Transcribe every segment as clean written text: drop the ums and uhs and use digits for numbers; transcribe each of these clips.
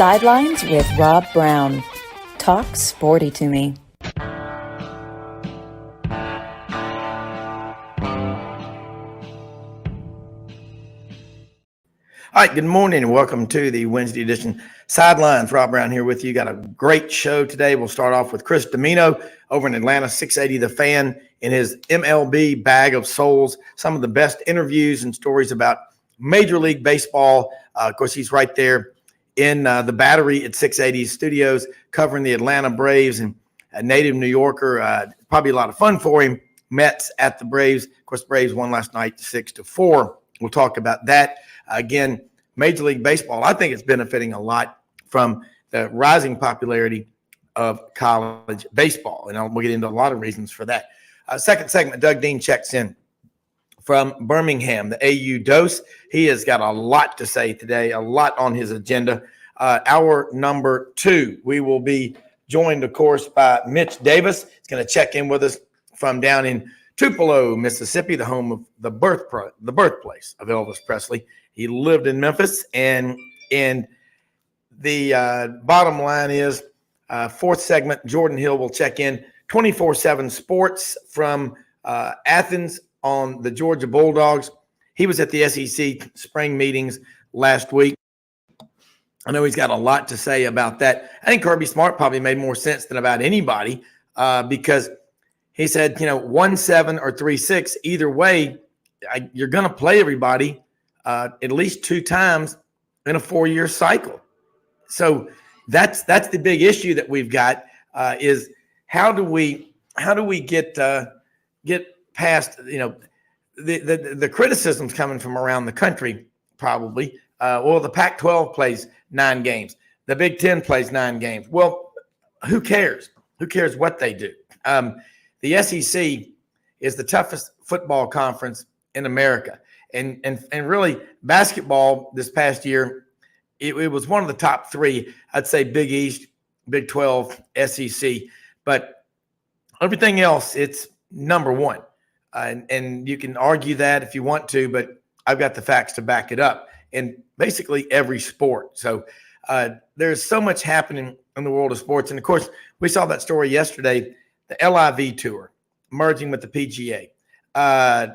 Sidelines with Rob Browne. Talk sporty to me. All right, good morning and welcome to the Wednesday edition Sidelines. Rob Browne here with you. Got a great show today. We'll start off with Chris Dimino over in Atlanta, 680 The Fan, in his MLB Bag of Souls. Some of the best interviews and stories about Major League Baseball. Of course, he's right there in the Battery at 680 Studios covering the Atlanta Braves, and a native New Yorker. Probably a lot of fun for him. Mets at the Braves. Of course, Braves won last night 6-4. We'll talk about that. Again, Major League Baseball, I think it's benefiting a lot from the rising popularity of college baseball. And we'll get into a lot of reasons for that. Second segment, Doug Dean checks in from Birmingham, the AU Dose. He has got a lot to say today, a lot on his agenda. Hour number 2, we will be joined, of course, by Mitch Davis. He's going to check in with us from down in Tupelo, Mississippi, the home of the birthplace of Elvis Presley. He lived in Memphis, and the bottom line is, fourth segment, Jordan Hill will check in 24/7 sports from Athens on the Georgia Bulldogs. He was at the SEC spring meetings last week. I know he's got a lot to say about that. I think Kirby Smart probably made more sense than about anybody because he said, 1-7 or 3-6, either way, you're going to play everybody at least 2 times in a 4-year cycle. So that's the big issue that we've got is how do we get past the criticisms coming from around the country probably. The Pac-12 plays 9 games. The Big Ten plays 9 games. Well, who cares? Who cares what they do? The SEC is the toughest football conference in America. And really, basketball this past year, it was one of the top 3, I'd say Big East, Big 12, SEC. But everything else, it's number 1. And you can argue that if you want to, but I've got the facts to back it up in basically every sport. So there's so much happening in the world of sports. And, of course, we saw that story yesterday, the LIV Tour merging with the PGA.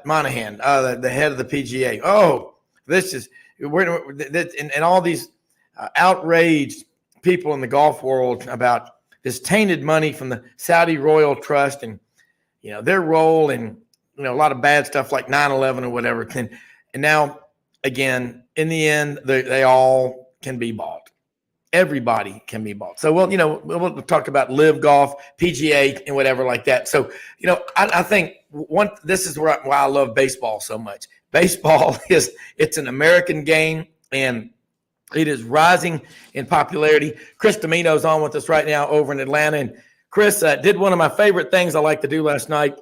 Monahan, the head of the PGA. Oh, this is and all these outraged people in the golf world about this tainted money from the Saudi Royal Trust and their role in a lot of bad stuff like 9/11 or whatever. And now again, in the end, they all can be bought. Everybody can be bought. So, we'll talk about live golf, PGA, and whatever like that. So, I think this is why I love baseball so much. Baseball it's an American game, and it is rising in popularity. Chris Dimino's on with us right now over in Atlanta. And Chris did one of my favorite things I like to do last night.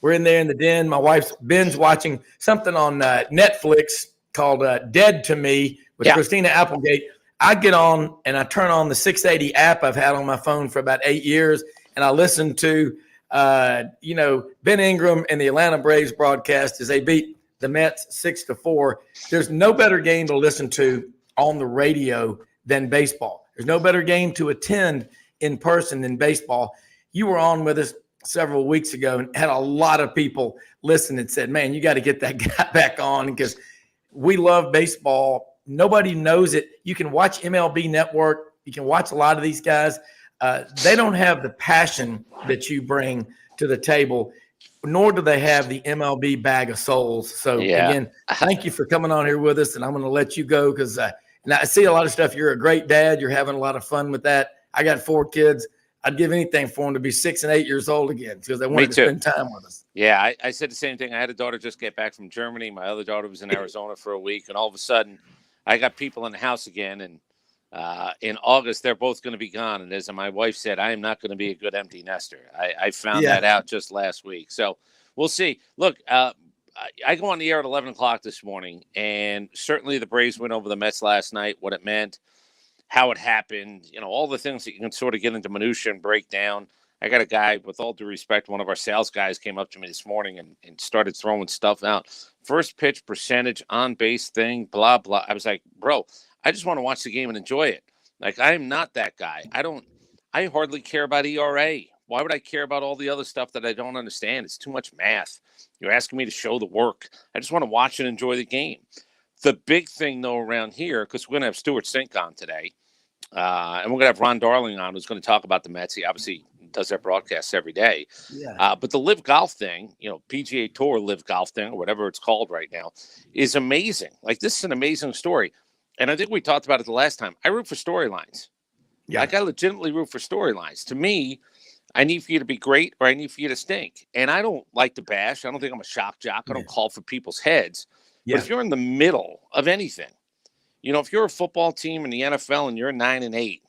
We're in there in the den. My wife's binge watching something on Netflix called Dead to Me with Christina Applegate. I get on and I turn on the 680 app I've had on my phone for about 8 years, and I listen to, Ben Ingram and the Atlanta Braves broadcast as they beat the Mets 6-4. There's no better game to listen to on the radio than baseball. There's no better game to attend in person than baseball. You were on with us several weeks ago and had a lot of people listen and said, man, you got to get that guy back on because we love baseball. Nobody knows it. You can watch MLB Network. You can watch a lot of these guys. They don't have the passion that you bring to the table, nor do they have the MLB Bag of Souls. So, Again, thank you for coming on here with us, and I'm going to let you go because I see a lot of stuff. You're a great dad. You're having a lot of fun with that. I got 4 kids. I'd give anything for them to be 6 and 8 years old again because they wanted to spend time with us. Yeah, I said the same thing. I had a daughter just get back from Germany. My other daughter was in Arizona for a week, and all of a sudden – I got people in the house again, and in August, they're both going to be gone. And as my wife said, I am not going to be a good empty nester. I found that out just last week. So we'll see. Look, I go on the air at 11 o'clock this morning, and certainly the Braves went over the Mets last night, what it meant, how it happened, all the things that you can sort of get into minutia and break down. I got a guy, with all due respect, one of our sales guys came up to me this morning and started throwing stuff out. First pitch percentage, on base thing, blah, blah. I was like, bro, I just want to watch the game and enjoy it. Like, I'm not that guy. I hardly care about ERA. Why would I care about all the other stuff that I don't understand? It's too much math. You're asking me to show the work. I just want to watch and enjoy the game. The big thing, though, around here, because we're going to have Stuart Sink on today, and we're going to have Ron Darling on, who's going to talk about the Mets. He obviously does their broadcasts every day. Yeah. But the Live Golf thing, PGA Tour Live Golf thing, or whatever it's called right now, is amazing. Like, this is an amazing story. And I think we talked about it the last time. I root for storylines. Yeah. Like, I legitimately root for storylines. To me, I need for you to be great or I need for you to stink. And I don't like to bash. I don't think I'm a shock jock. I don't call for people's heads. Yeah. But if you're in the middle of anything, if you're a football team in the NFL and you're 9-8,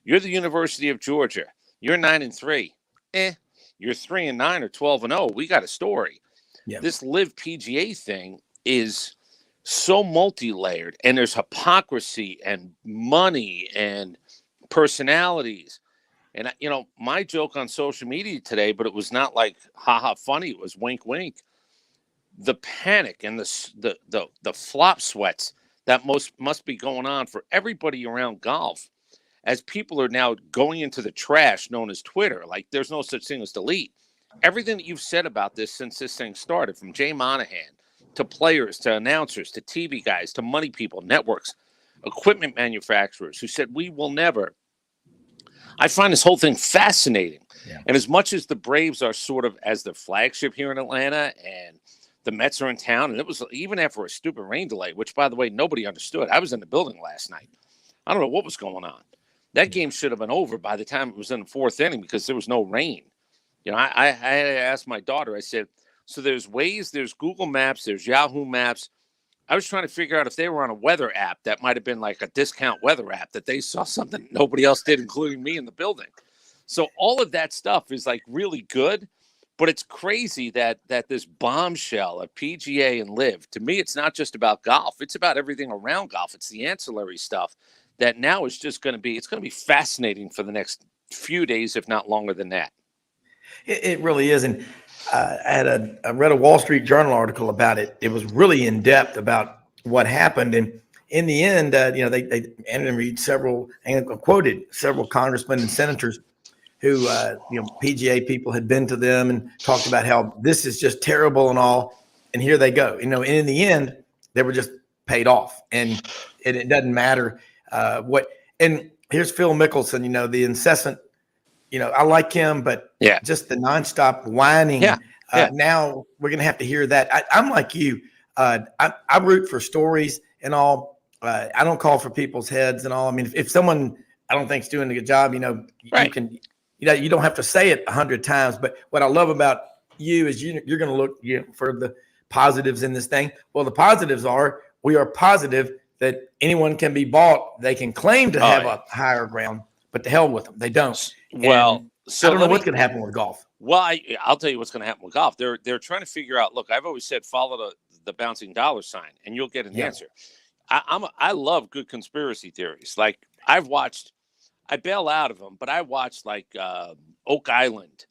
you're the University of Georgia. You're 9-3. You're 3-9 or 12-0. We got a story. Yeah. This Live PGA thing is so multi-layered, and there's hypocrisy and money and personalities. And my joke on social media today, but it was not like haha funny. It was wink wink. The panic and the flop sweats that must be going on for everybody around golf, as people are now going into the trash known as Twitter. Like, there's no such thing as delete. Everything that you've said about this since this thing started, from Jay Monahan to players to announcers to TV guys to money people, networks, equipment manufacturers who said we will never. I find this whole thing fascinating. Yeah. And as much as the Braves are sort of as the flagship here in Atlanta and the Mets are in town, and it was even after a stupid rain delay, which, by the way, nobody understood. I was in the building last night. I don't know what was going on. That game should have been over by the time it was in the fourth inning because there was no rain. I had to ask my daughter, I said, so there's Waze, there's Google Maps, there's Yahoo Maps. I was trying to figure out if they were on a weather app that might have been like a discount weather app, that they saw something nobody else did, including me in the building. So all of that stuff is like really good, but it's crazy that this bombshell of PGA and Live, to me, it's not just about golf. It's about everything around golf. It's the ancillary stuff that now is just going to be fascinating for the next few days, if not longer than that. It really is. And I read a Wall Street Journal article about it. It was really in depth about what happened. And in the end, they interviewed several and quoted several congressmen and senators who, PGA people had been to them and talked about how this is just terrible and all. And here they go. And in the end, they were just paid off. And it doesn't matter what. And here's Phil Mickelson, the incessant. I like him, but just the nonstop whining. Now we're going to have to hear that. I'm like you. I root for stories and all. I don't call for people's heads and all. I mean, if someone I don't think is doing a good job, you can, you don't have to say it 100 times. But what I love about you is you're going to look for the positives in this thing. Well, the positives are we are positive that anyone can be bought. They can claim to have a higher ground, but to hell with them. They don't. Well, so I don't know what's going to happen with golf. Well, I'll tell you what's going to happen with golf. They're trying to figure out. Look, I've always said follow the bouncing dollar sign, and you'll get an answer. I love good conspiracy theories. Like I bail out of them, but I watched like Oak Island,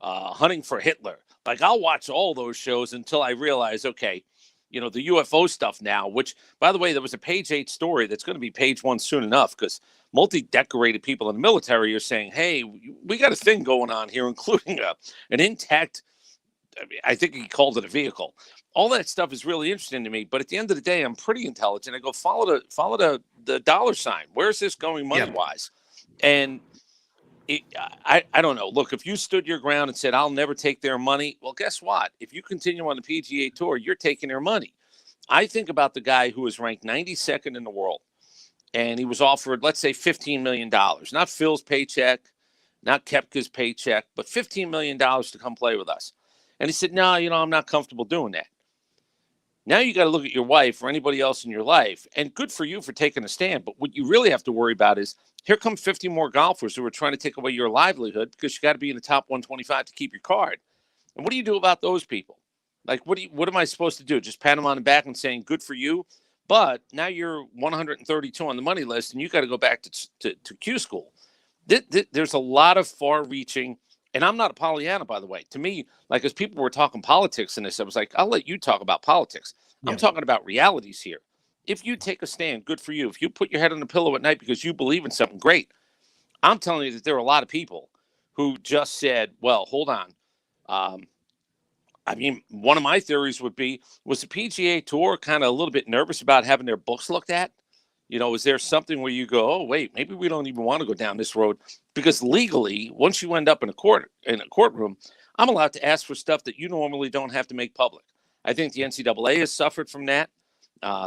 Hunting for Hitler. Like I'll watch all those shows until I realize, okay, the UFO stuff now. Which, by the way, there was a page 8 story that's going to be page 1 soon enough because multi-decorated people in the military are saying, hey, we got a thing going on here, including an intact, I think he called it a vehicle. All that stuff is really interesting to me. But at the end of the day, I'm pretty intelligent. I go, follow the dollar sign. Where's this going money-wise? And I don't know. Look, if you stood your ground and said, I'll never take their money, well, guess what? If you continue on the PGA Tour, you're taking their money. I think about the guy who was ranked 92nd in the world. And he was offered, let's say, $15 million. Not Phil's paycheck, not Koepka's paycheck, but $15 million to come play with us. And he said, no, I'm not comfortable doing that. Now you got to look at your wife or anybody else in your life. And good for you for taking a stand. But what you really have to worry about is here come 50 more golfers who are trying to take away your livelihood because you got to be in the top 125 to keep your card. And what do you do about those people? Like, what am I supposed to do? Just pat them on the back and saying, good for you? But now you're 132 on the money list, and you got to go back to Q school. There's a lot of far-reaching, and I'm not a Pollyanna, by the way. To me, like as people were talking politics in this, I was like, I'll let you talk about politics. I'm talking about realities here. if you take a stand, good for you. If you put your head on the pillow at night because you believe in something, great. I'm telling you that there are a lot of people who just said, well, hold on. I mean, one of my theories would be, was the PGA Tour kind of a little bit nervous about having their books looked at? You know, is there something where you go, oh, wait, maybe we don't even want to go down this road? Because legally, once you end up in a courtroom, I'm allowed to ask for stuff that you normally don't have to make public. I think the NCAA has suffered from that.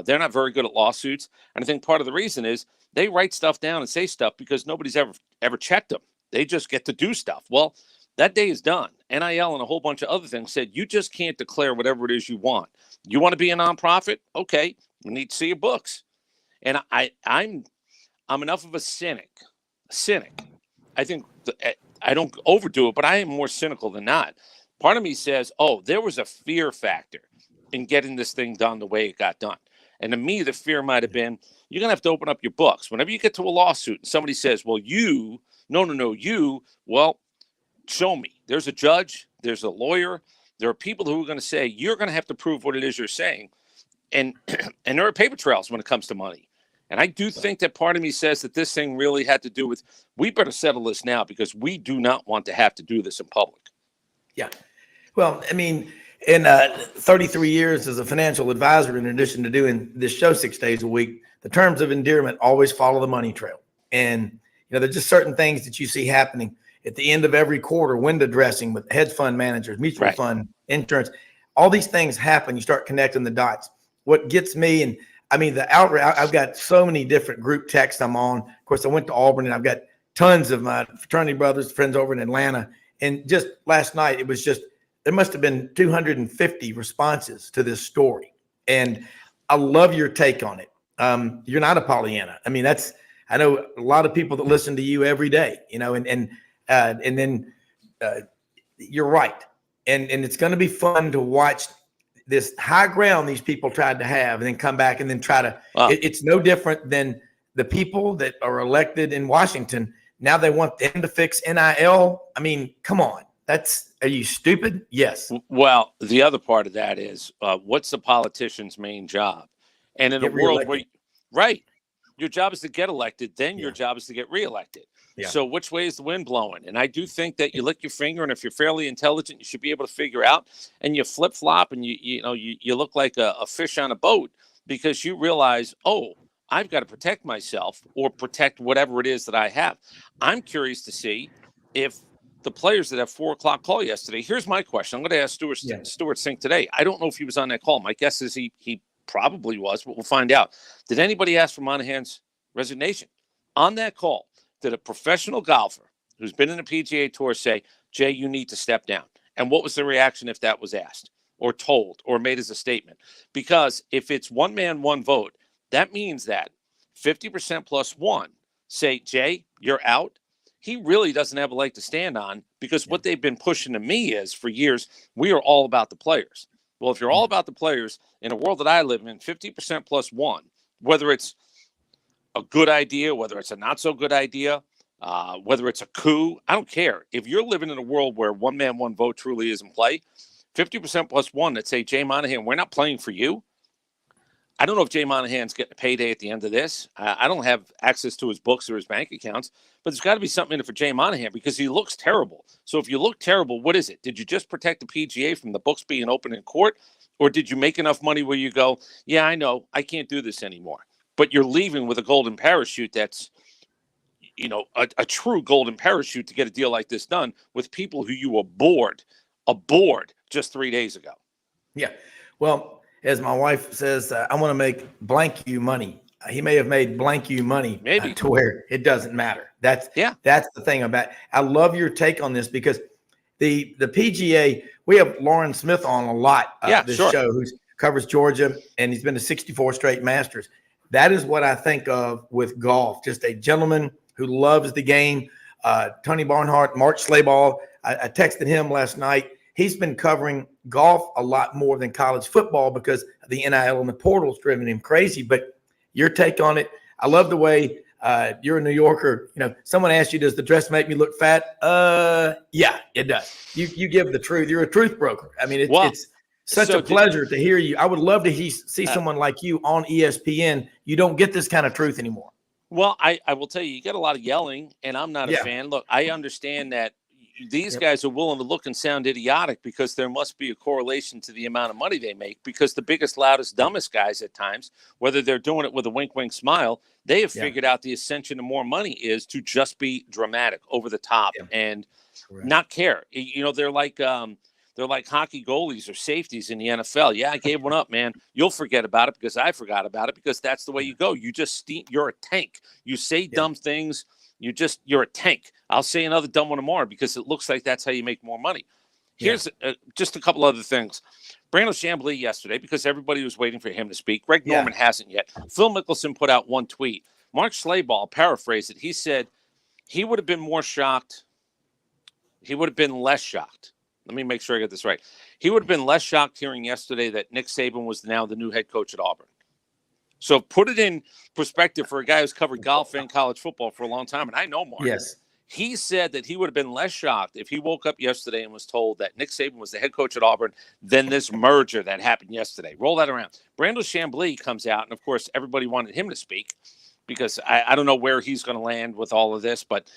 They're not very good at lawsuits. And I think part of the reason is they write stuff down and say stuff because nobody's ever checked them. They just get to do stuff. Well, that day is done. NIL and a whole bunch of other things said you just can't declare whatever it is you want. You want to be a nonprofit? Okay, we need to see your books. And I'm enough of a cynic. I think I don't overdo it, but I am more cynical than not. Part of me says, oh, there was a fear factor in getting this thing done the way it got done. And to me, the fear might have been, you're going to have to open up your books. Whenever you get to a lawsuit and somebody says, well, you, well, show me. There's a judge, there's a lawyer, there are people who are going to say, you're going to have to prove what it is you're saying. And there are paper trails when it comes to money. And I do think that part of me says that this thing really had to do with, we better settle this now because we do not want to have to do this in public. Yeah. Well, I mean, in 33 years as a financial advisor, in addition to doing this show 6 days a week, the terms of endearment always follow the money trail. And, there's just certain things that you see happening at the end of every quarter, window dressing with hedge fund managers, mutual fund, insurance, all these things happen. You start connecting the dots. What gets me, and I mean, the outrage, I've got so many different group texts I'm on. Of course, I went to Auburn and I've got tons of my fraternity brothers, friends over in Atlanta. And just last night, it was just, there must have been 250 responses to this story. And I love your take on it. You're not a Pollyanna. I mean, I know a lot of people that listen to you every day, and then you're right. And it's going to be fun to watch this high ground these people tried to have and then come back and then try to, it's no different than the people that are elected in Washington. Now they want them to fix NIL. I mean, come on. Are you stupid? Yes. Well, the other part of that is, what's the politician's main job? And in a world where, your job is to get elected, then your job is to get reelected. Yeah. So which way is the wind blowing? And I do think that you lick your finger, and if you're fairly intelligent, you should be able to figure out, and you flip flop, and you look like a fish on a boat because you realize, oh, I've got to protect myself or protect whatever it is that I have. I'm curious to see if the players that have 4:00 call yesterday. Here's my question. I'm going to ask Stuart Sink today. I don't know if he was on that call. My guess is he probably was, but we'll find out. Did anybody ask for Monahan's resignation? On that call, did a professional golfer who's been in the PGA Tour say, Jay, you need to step down? And what was the reaction if that was asked or told or made as a statement? Because if it's one man, one vote, that means that 50% plus one say, Jay, you're out. He really doesn't have a leg to stand on because what they've been pushing to me is for years, we are all about the players. Well, if you're all about the players in a world that I live in, 50% plus one, whether it's a good idea, whether it's a not so good idea, whether it's a coup, I don't care. If you're living in a world where one man, one vote truly is in play, 50% plus one that say, Jay Monahan, we're not playing for you. I don't know if Jay Monahan's getting a payday at the end of this. I don't have access to his books or his bank accounts, but there's got to be something in it for Jay Monahan because he looks terrible. So if you look terrible, what is it? Did you just protect the PGA from the books being open in court? Or did you make enough money where you go, yeah, I know, I can't do this anymore. But you're leaving with a golden parachute that's, a true golden parachute to get a deal like this done with people who you aboard just 3 days ago. Yeah. Well, as my wife says, I want to make blank you money. He may have made blank you money maybe to where it doesn't matter. That's the thing about. I love your take on this because the PGA. We have Lauren Smith on a lot this show who covers Georgia, and he's been to 64 straight Masters. That is what I think of with golf. Just a gentleman who loves the game. Tony Barnhart, Mark Slayball. I texted him last night. He's been covering golf a lot more than college football because the NIL and the portal's driven him crazy. But your take on it, I love the way you're a New Yorker. Someone asked you, does the dress make me look fat? Yeah, it does. You give the truth. You're a truth broker. I mean, it's Such a pleasure to hear you. I would love to see someone like you on ESPN. You don't get this kind of truth anymore. Well, I will tell you get a lot of yelling, and I'm not a fan. Look, I understand that these guys are willing to look and sound idiotic because there must be a correlation to the amount of money they make, because the biggest, loudest, dumbest guys at times, whether they're doing it with a wink, wink, smile, they have figured out the ascension to more money is to just be dramatic, over the top, and not care. You know, they're like hockey goalies or safeties in the NFL. Yeah, I gave one up, man. You'll forget about it because I forgot about it, because that's the way you go. You just you're a tank. You say dumb things. You're a tank. I'll say another dumb one tomorrow because it looks like that's how you make more money. Here's just a couple other things. Brandon Chambly yesterday, because everybody was waiting for him to speak. Greg Norman hasn't yet. Phil Mickelson put out one tweet. Mark Schlabach paraphrased it. He said he would have been more shocked. He would have been less shocked. Let me make sure I get this right. He would have been less shocked hearing yesterday that Nick Saban was now the new head coach at Auburn. So put it in perspective for a guy who's covered golf and college football for a long time, and I know Mark. Yes. He said that he would have been less shocked if he woke up yesterday and was told that Nick Saban was the head coach at Auburn than this merger that happened yesterday. Roll that around. Brandon Chambly comes out, and, of course, everybody wanted him to speak because I don't know where he's going to land with all of this. But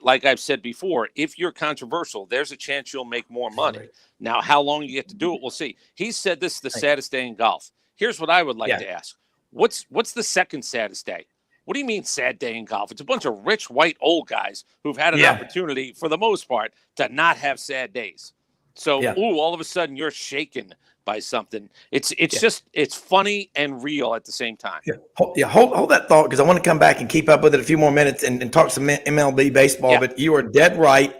like I've said before, if you're controversial, there's a chance you'll make more money. Right. Now, how long you get to do it, we'll see. He said this is the saddest day in golf. Here's what I would like to ask. What's the second saddest day? What do you mean sad day in golf? It's a bunch of rich, white, old guys who've had an opportunity, for the most part, to not have sad days. So, all of a sudden you're shaken by something. It's just, it's funny and real at the same time. Hold that thought, because I want to come back and keep up with it a few more minutes and talk some MLB baseball. But you are dead right.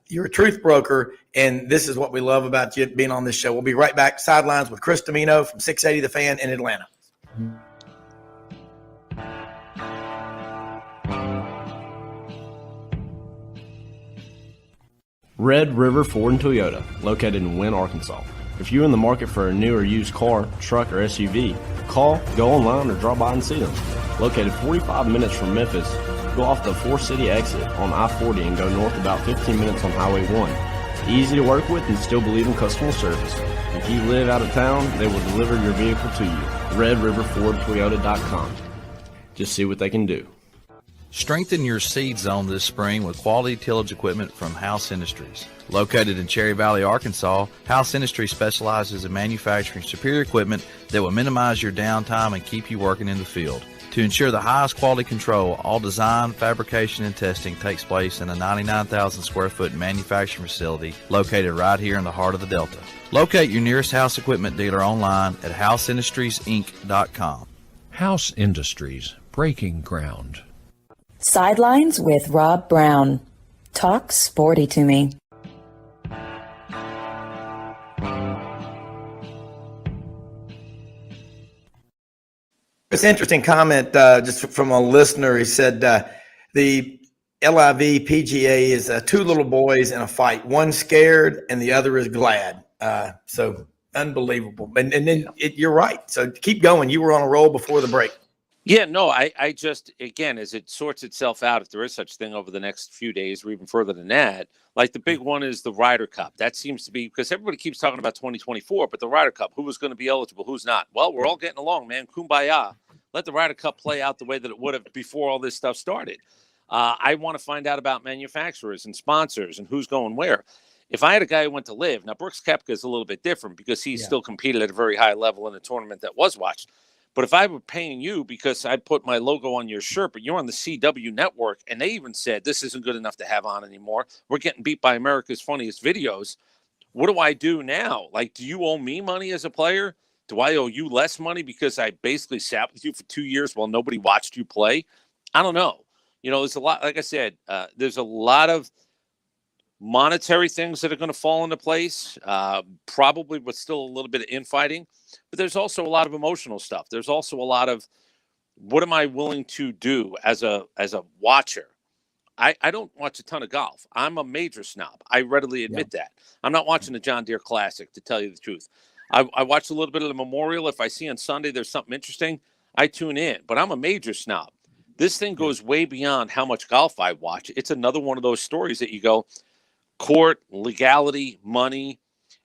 You're a truth broker, and this is what we love about you being on this show. We'll be right back. Sidelines with Chris Dimino from 680 The Fan in Atlanta. Red River Ford and Toyota, located in Wynne, Arkansas. If you're in the market for a new or used car, truck, or SUV, call, go online, or drop by and see them. Located 45 minutes from Memphis, go off the 4-city exit on I-40 and go north about 15 minutes on Highway 1. Easy to work with and still believe in customer service. If you live out of town, they will deliver your vehicle to you. RedRiverFordToyota.com. Just see what they can do. Strengthen your seed zone this spring with quality tillage equipment from House Industries. Located in Cherry Valley, Arkansas, House Industries specializes in manufacturing superior equipment that will minimize your downtime and keep you working in the field. To ensure the highest quality control, all design, fabrication, and testing takes place in a 99,000 square foot manufacturing facility located right here in the heart of the Delta. Locate your nearest House equipment dealer online at houseindustriesinc.com. House Industries, breaking ground. Sidelines with Rob Browne. Talk sporty to me. It's an interesting comment just from a listener. He said the LIV PGA is two little boys in a fight. One scared and the other is glad. So unbelievable. And then you're right. So keep going. You were on a roll before the break. Yeah, no, I just, again, as it sorts itself out, if there is such thing over the next few days or even further than that, like the big one is the Ryder Cup. That seems to be, because everybody keeps talking about 2024, but the Ryder Cup, who was going to be eligible, who's not? Well, we're all getting along, man. Kumbaya. Let the Ryder Cup play out the way that it would have before all this stuff started. I want to find out about manufacturers and sponsors and who's going where. If I had a guy who went to live, now Brooks Koepka is a little bit different because he still competed at a very high level in a tournament that was watched. But if I were paying you because I put my logo on your shirt, but you're on the CW network, and they even said this isn't good enough to have on anymore, we're getting beat by America's Funniest Videos, what do I do now? Like, do you owe me money as a player? Do I owe you less money because I basically sat with you for 2 years while nobody watched you play? I don't know. You know, there's a lot, like I said, there's a lot of monetary things that are going to fall into place, probably with still a little bit of infighting. But there's also a lot of emotional stuff. There's also a lot of what am I willing to do as a watcher? I don't watch a ton of golf. I'm a major snob. I readily admit that. I'm not watching the John Deere Classic, to tell you the truth. I watch a little bit of the Memorial. If I see on Sunday there's something interesting, I tune in. But I'm a major snob. This thing goes way beyond how much golf I watch. It's another one of those stories that you go, court, legality, money.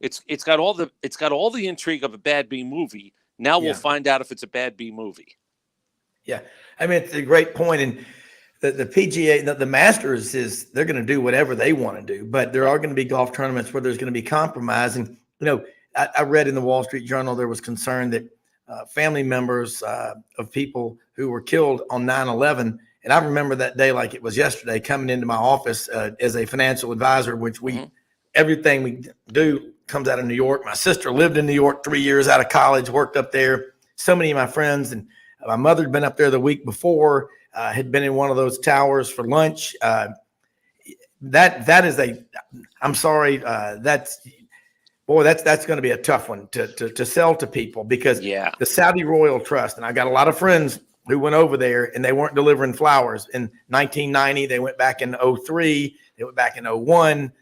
It's got all the intrigue of a bad B movie. Now we'll find out if it's a bad B movie. Yeah, I mean, it's a great point. And the PGA, the Masters they're going to do whatever they want to do, but there are going to be golf tournaments where there's going to be compromise. And, I read in the Wall Street Journal, there was concern that family members of people who were killed on 9/11. And I remember that day like it was yesterday, coming into my office as a financial advisor, which everything we do comes out of New York. My sister lived in New York 3 years out of college, worked up there. So many of my friends, and my mother had been up there the week before, had been in one of those towers for lunch. I'm sorry, that's going to be a tough one to sell to people, because the Saudi Royal Trust, and I got a lot of friends who went over there and they weren't delivering flowers in 1990. They went back in 2003. They went back in 2001.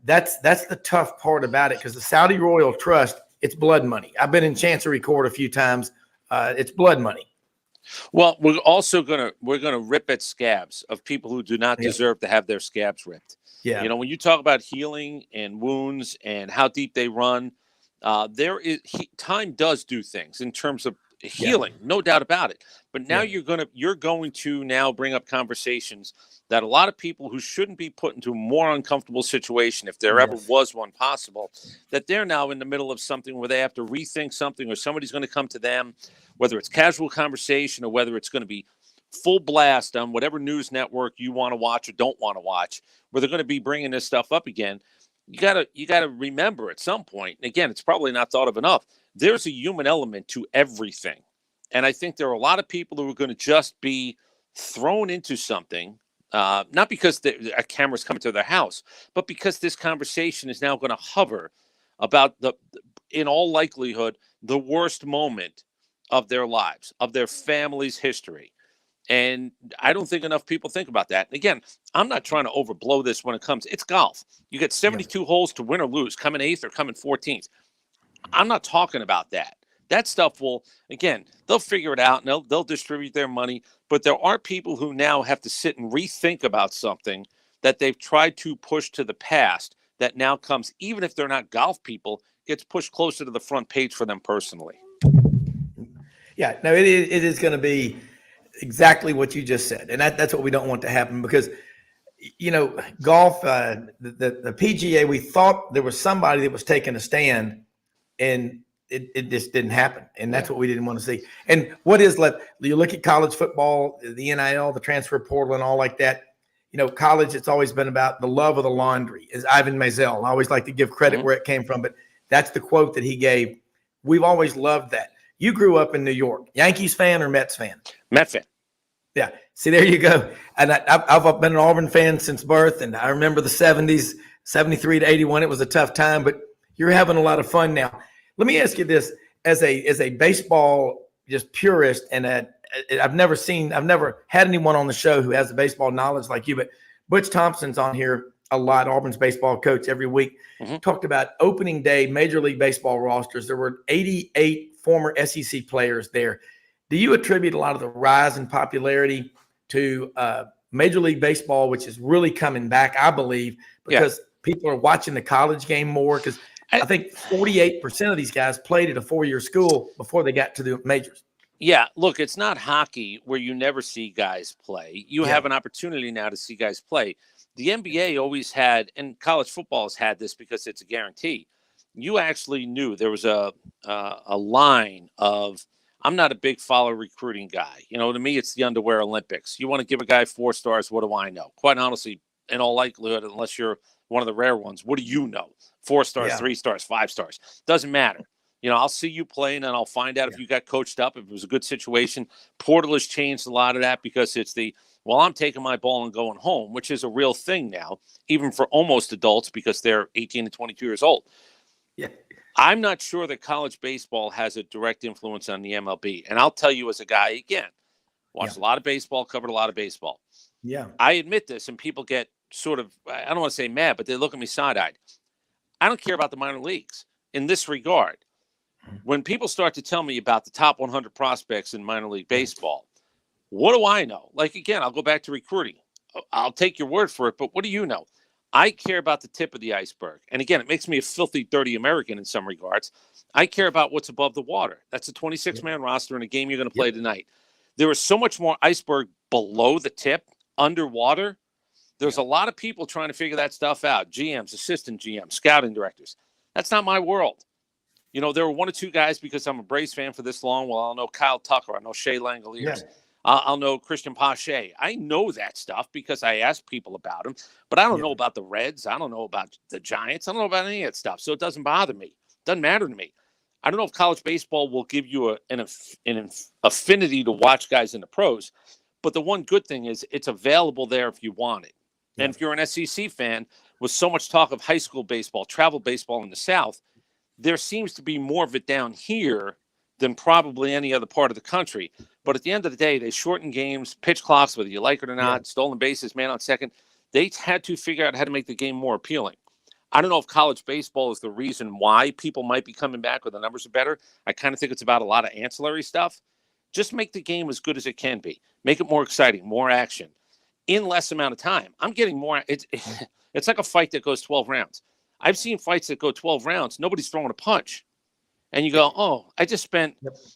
That's the tough part about it, because the Saudi Royal Trust, it's blood money. I've been in Chancery Court a few times. It's blood money. Well, we're also gonna rip at scabs of people who do not deserve to have their scabs ripped. Yeah. When you talk about healing and wounds and how deep they run, time does do things in terms of healing, no doubt about it. But now you're going to now bring up conversations that a lot of people who shouldn't be put into a more uncomfortable situation, if there ever was one possible, that they're now in the middle of something where they have to rethink something, or somebody's going to come to them, whether it's casual conversation or whether it's going to be full blast on whatever news network you want to watch or don't want to watch, where they're going to be bringing this stuff up again. You gotta remember at some point, and again, it's probably not thought of enough, there's a human element to everything. And I think there are a lot of people who are going to just be thrown into something, not because a camera's coming to their house, but because this conversation is now going to hover about in all likelihood, the worst moment of their lives, of their family's history. And I don't think enough people think about that. And again, I'm not trying to overblow this when it comes. It's golf. You get 72 holes to win or lose, come in 8th or come in 14th. I'm not talking about that. That stuff they'll figure it out and they'll distribute their money. But there are people who now have to sit and rethink about something that they've tried to push to the past, that now comes, even if they're not golf people, gets pushed closer to the front page for them personally. Yeah, no, it is going to be exactly what you just said. And that's what we don't want to happen, because, golf, the PGA, we thought there was somebody that was taking a stand, and it just didn't happen. And that's what we didn't want to see. And what is left, you look at college football, the NIL, the transfer portal and all like that, college, it's always been about the love of the laundry, is Ivan Maisel. I always like to give credit where it came from, but that's the quote that he gave. We've always loved that. You grew up in New York. Yankees fan or Mets fan? Mets fan. Yeah. See, there you go. And I've been an Auburn fan since birth, and I remember the 70s, 73 to 81. It was a tough time, but you're having a lot of fun now. Let me ask you this: as a baseball just purist, and I've never had anyone on the show who has the baseball knowledge like you, but Butch Thompson's on here a lot, Auburn's baseball coach, every week. Talked about opening day Major League Baseball rosters. There were 88 former SEC players there. Do you attribute a lot of the rise in popularity to Major League Baseball, which is really coming back, I believe, because people are watching the college game more? Because I think 48% of these guys played at a 4-year school before they got to the majors. Yeah, look, it's not hockey where you never see guys play. You have an opportunity now to see guys play. The NBA always had, and college football has had this because it's a guarantee. You actually knew there was a line of, I'm not a big follow recruiting guy. To me, it's the underwear Olympics. You want to give a guy 4 stars, what do I know? Quite honestly, in all likelihood, unless you're one of the rare ones, what do you know? 4 stars, 3 stars, 5 stars. Doesn't matter. I'll see you playing and I'll find out if you got coached up, if it was a good situation. Portal has changed a lot of that because it's I'm taking my ball and going home, which is a real thing now, even for almost adults because they're 18 to 22 years old. Yeah. I'm not sure that college baseball has a direct influence on the MLB. And I'll tell you as a guy, again, watched a lot of baseball, covered a lot of baseball. Yeah. I admit this, and people get sort of, I don't want to say mad, but they look at me side-eyed. I don't care about the minor leagues in this regard. When people start to tell me about the top 100 prospects in minor league baseball, what do I know? Like, again, I'll go back to recruiting. I'll take your word for it, but what do you know? I care about the tip of the iceberg. And again, it makes me a filthy, dirty American in some regards. I care about what's above the water. That's a 26-man roster in a game you're going to play tonight. There is so much more iceberg below the tip, underwater. There's a lot of people trying to figure that stuff out. GMs, assistant GMs, scouting directors. That's not my world. You know, there were one or two guys, because I'm a Braves fan for this long. Well, I'll know Kyle Tucker. I know Shea Langoliers. Yeah. I'll know Christian Pache. I know that stuff because I ask people about them, but I don't know about the Reds. I don't know about the Giants. I don't know about any of that stuff. So it doesn't bother me. It doesn't matter to me. I don't know if college baseball will give you an affinity to watch guys in the pros, but the one good thing is it's available there if you want it. And if you're an SEC fan, with so much talk of high school baseball, travel baseball in the South, there seems to be more of it down here than probably any other part of the country. But at the end of the day, they shorten games, pitch clocks, whether you like it or not, stolen bases, man on second. They had to figure out how to make the game more appealing. I don't know if college baseball is the reason why people might be coming back or the numbers are better. I kind of think it's about a lot of ancillary stuff. Just make the game as good as it can be. Make it more exciting, more action in less amount of time. I'm getting more. It's like a fight that goes 12 rounds. I've seen fights that go 12 rounds. Nobody's throwing a punch. And you go, oh, I just spent,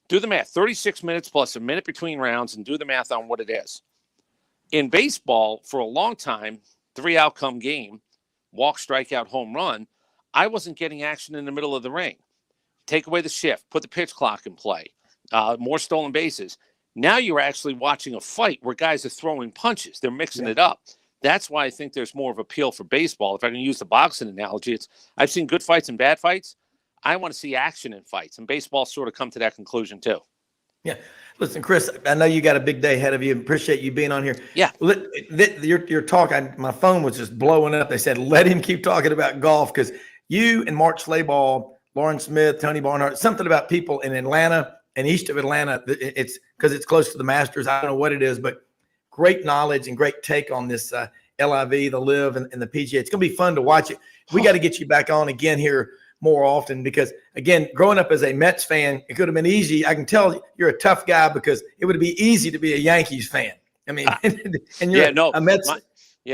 do the math, 36 minutes plus a minute between rounds, and do the math on what it is. In baseball, for a long time, 3-outcome game, walk, strikeout, home run, I wasn't getting action in the middle of the ring. Take away the shift, put the pitch clock in play, more stolen bases. Now you're actually watching a fight where guys are throwing punches. They're mixing it up. That's why I think there's more of appeal for baseball. If I can use the boxing analogy, I've seen good fights and bad fights. I want to see action in fights, and baseball sort of come to that conclusion too. Yeah. Listen, Chris, I know you got a big day ahead of you. Appreciate you being on here. Yeah. Your talk, my phone was just blowing up. They said, let him keep talking about golf, because you and Mark Slayball, Lauren Smith, Tony Barnhart, something about people in Atlanta and east of Atlanta. It's because it's close to the Masters. I don't know what it is, but great knowledge and great take on this LIV, the LIV, and the PGA. It's going to be fun to watch it. We got to get you back on again here more often, because again, growing up as a Mets fan, it could have been easy. I can tell you're a tough guy, because it would be easy to be a Yankees fan. I mean, and you're a Mets.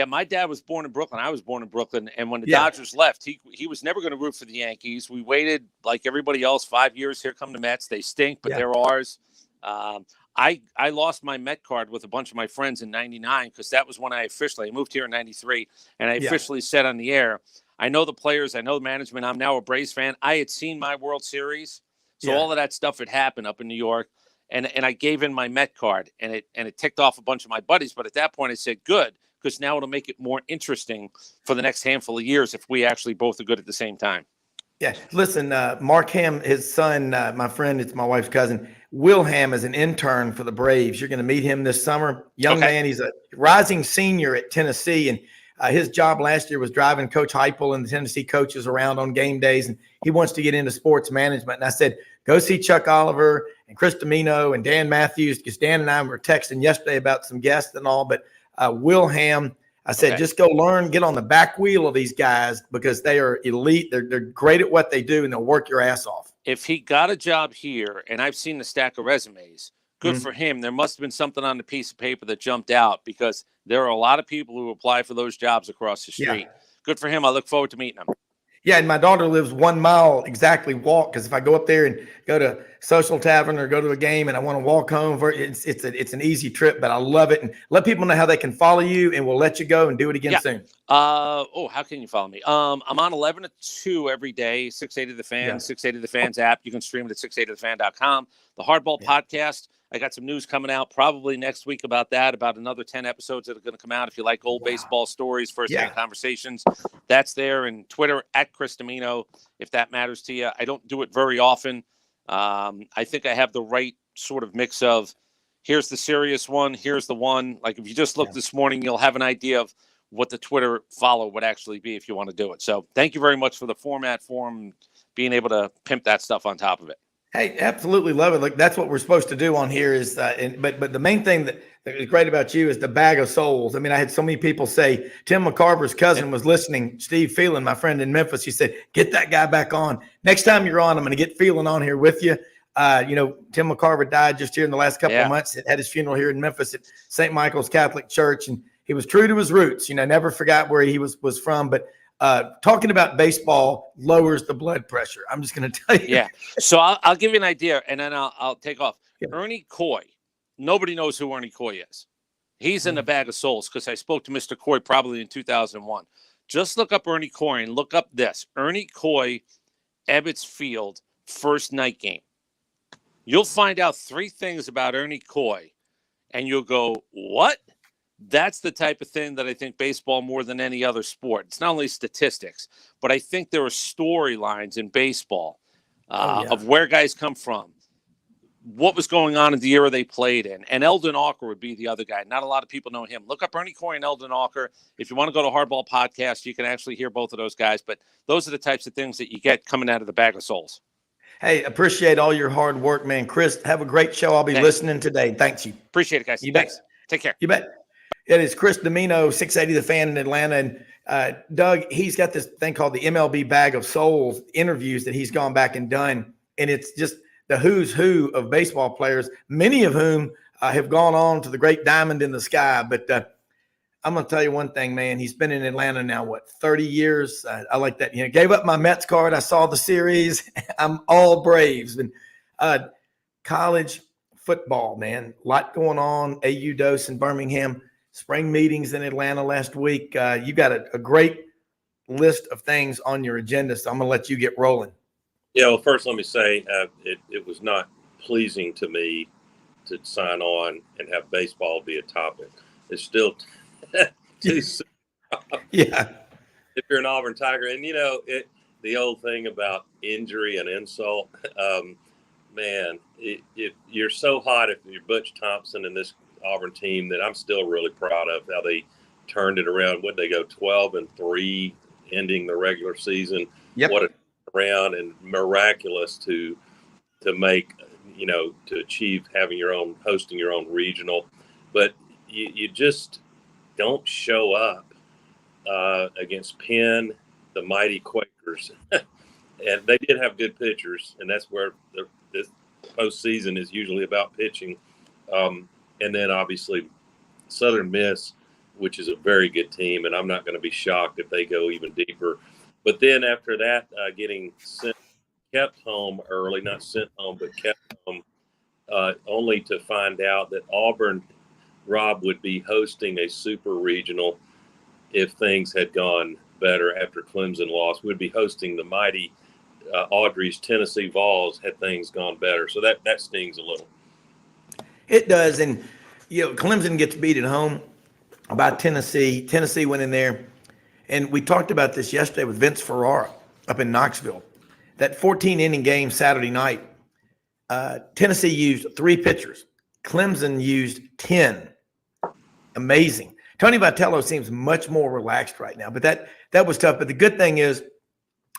My dad was born in Brooklyn. I was born in Brooklyn. And when the Dodgers left, he was never going to root for the Yankees. We waited like everybody else 5 years. Here come the Mets. They stink, but they're ours. I lost my Met card with a bunch of my friends in 99, because that was when I moved here in 93, and I officially said on the air, I know the players, I know the management. I'm now a Braves fan. I had seen my World Series, so all of that stuff had happened up in New York, and I gave in my Met card, and it ticked off a bunch of my buddies. But at that point, I said, good, because now it'll make it more interesting for the next handful of years if we actually both are good at the same time. Yeah. Listen, Mark Ham, his son, my friend, it's my wife's cousin, Will Ham, is an intern for the Braves. You're going to meet him this summer. Young man, he's a rising senior at Tennessee, and his job last year was driving Coach Heupel and the Tennessee coaches around on game days, and he wants to get into sports management. And I said, go see Chuck Oliver and Chris Dimino and Dan Matthews, because Dan and I were texting yesterday about some guests and all. But Will Ham, I said, just go learn, get on the back wheel of these guys, because they are elite. They're great at what they do, and they'll work your ass off. If he got a job here, and I've seen the stack of resumes, good for him. There must have been something on the piece of paper that jumped out, because there are a lot of people who apply for those jobs across the street. Good for him. I look forward to meeting him. Yeah, and my daughter lives 1 mile exactly walk, because if I go up there and go to Social Tavern or go to a game and I want to walk home, it's an easy trip, but I love it. And let people know how they can follow you, and we'll let you go and do it again soon. How can you follow me? I'm on 11 to 2 every day, 680 The Fan, 680 The Fans app. You can stream it at 680thefan.com. The Hardball Podcast, I got some news coming out probably next week about that, about another 10 episodes that are going to come out. If you like old baseball stories, first-hand conversations, that's there. And Twitter at Chris Dimino, if that matters to you. I don't do it very often. I think I have the right sort of mix of, here's the serious one, here's the one. Like if you just look this morning, you'll have an idea of what the Twitter follow would actually be if you want to do it. So thank you very much for the format for them, being able to pimp that stuff on top of it. Hey, absolutely love it. Look, that's what we're supposed to do on here is, but the main thing that is great about you is the bag of souls. I mean, I had so many people say, Tim McCarver's cousin was listening, Steve Phelan, my friend in Memphis. He said, get that guy back on. Next time you're on, I'm going to get Phelan on here with you. Tim McCarver died just here in the last couple of months. Had his funeral here in Memphis at St. Michael's Catholic Church. And he was true to his roots. Never forgot where he was from. But talking about baseball lowers the blood pressure. I'm just going to tell you. Yeah. So I'll give you an idea, and then I'll take off. Yeah. Ernie Coy. Nobody knows who Ernie Coy is. He's in the bag of souls because I spoke to Mr. Coy probably in 2001. Just look up Ernie Coy and look up this. Ernie Coy, Ebbets Field, first night game. You'll find out 3 things about Ernie Coy, and you'll go, what? That's the type of thing that I think baseball more than any other sport. It's not only statistics, but I think there are storylines in baseball of where guys come from, what was going on in the era they played in. And Eldon Walker would be the other guy. Not a lot of people know him. Look up Ernie Coy and Eldon Walker. If you want to go to Hardball Podcast, you can actually hear both of those guys. But those are the types of things that you get coming out of the bag of souls. Hey, appreciate all your hard work, man. Chris, have a great show. I'll be listening today. Thanks you. Appreciate it, guys. You Thanks. bet. Take care. You bet. It is Chris Dimino, 680 The Fan in Atlanta. And Doug, he's got this thing called the MLB Bag of Souls interviews that he's gone back and done. And it's just the who's who of baseball players, many of whom have gone on to the great diamond in the sky. But I'm going to tell you one thing, man. He's been in Atlanta now, 30 years? I like that. Gave up my Mets card. I saw the series. I'm all Braves. And college football, man. A lot going on. AU Dose in Birmingham. Spring meetings in Atlanta last week. You got a great list of things on your agenda, so I'm going to let you get rolling. Yeah, well, first let me say it was not pleasing to me to sign on and have baseball be a topic. It's still too soon. Yeah. If you're an Auburn Tiger, and the old thing about injury and insult, man, you're so hot if you're Butch Thompson and this Auburn team that I'm still really proud of how they turned it around. Would they go 12-3, ending the regular season? Yep. What a around and miraculous to make, to achieve hosting your own regional, but you just don't show up against Penn, the mighty Quakers, and they did have good pitchers, and that's where this postseason is usually about pitching, and then obviously Southern Miss, which is a very good team, and I'm not going to be shocked if they go even deeper. But then after that, getting kept home early, not sent home, but kept home, only to find out that Auburn, Rob, would be hosting a super regional if things had gone better after Clemson lost. We'd be hosting the mighty Audrey's Tennessee Vols had things gone better. So that stings a little. It does. And, Clemson gets beat at home by Tennessee. Tennessee went in there. And we talked about this yesterday with Vince Ferrara up in Knoxville. That 14-inning game Saturday night, Tennessee used 3 pitchers. Clemson used 10. Amazing. Tony Vitello seems much more relaxed right now, but that was tough. But the good thing is,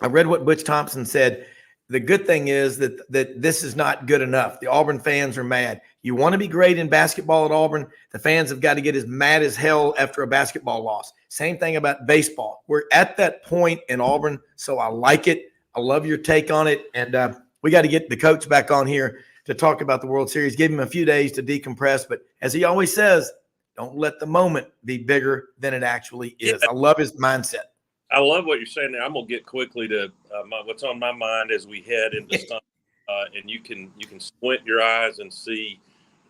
I read what Butch Thompson said. The good thing is that this is not good enough. The Auburn fans are mad. You want to be great in basketball at Auburn, the fans have got to get as mad as hell after a basketball loss. Same thing about baseball. We're at that point in Auburn, so I like it. I love your take on it, and we got to get the coach back on here to talk about the World Series. Give him a few days to decompress, but as he always says, don't let the moment be bigger than it actually is. I love his mindset. I love what you're saying there. I'm gonna get quickly to what's on my mind as we head into summer, and you can squint your eyes and see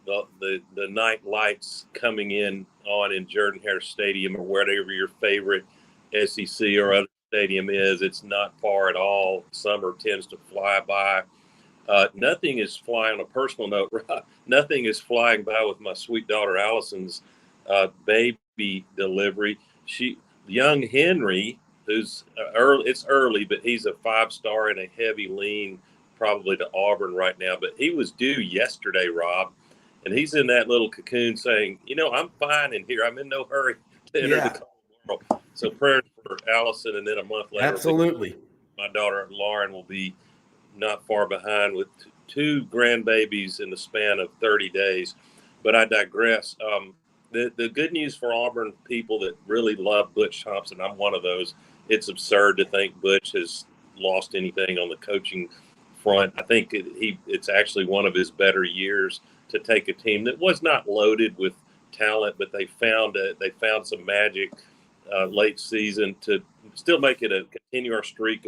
the night lights coming in Jordan-Hare Stadium or whatever your favorite SEC or other stadium is. It's not far at all. Summer tends to fly by. Nothing is flying. On a personal note, nothing is flying by with my sweet daughter Allison's baby delivery. Young Henry, who's it's early, but he's a 5-star and a heavy lean probably to Auburn right now. But he was due yesterday, Rob, and he's in that little cocoon saying, I'm fine in here. I'm in no hurry to enter the college world. So prayers for Allison, and then a month later, Absolutely, my daughter Lauren will be not far behind with 2 grandbabies in the span of 30 days. But I digress. The good news for Auburn people that really love Butch Thompson, I'm one of those. It's absurd to think Butch has lost anything on the coaching front. I think it's actually one of his better years to take a team that was not loaded with talent, but they found some magic late season to still make it continue our streak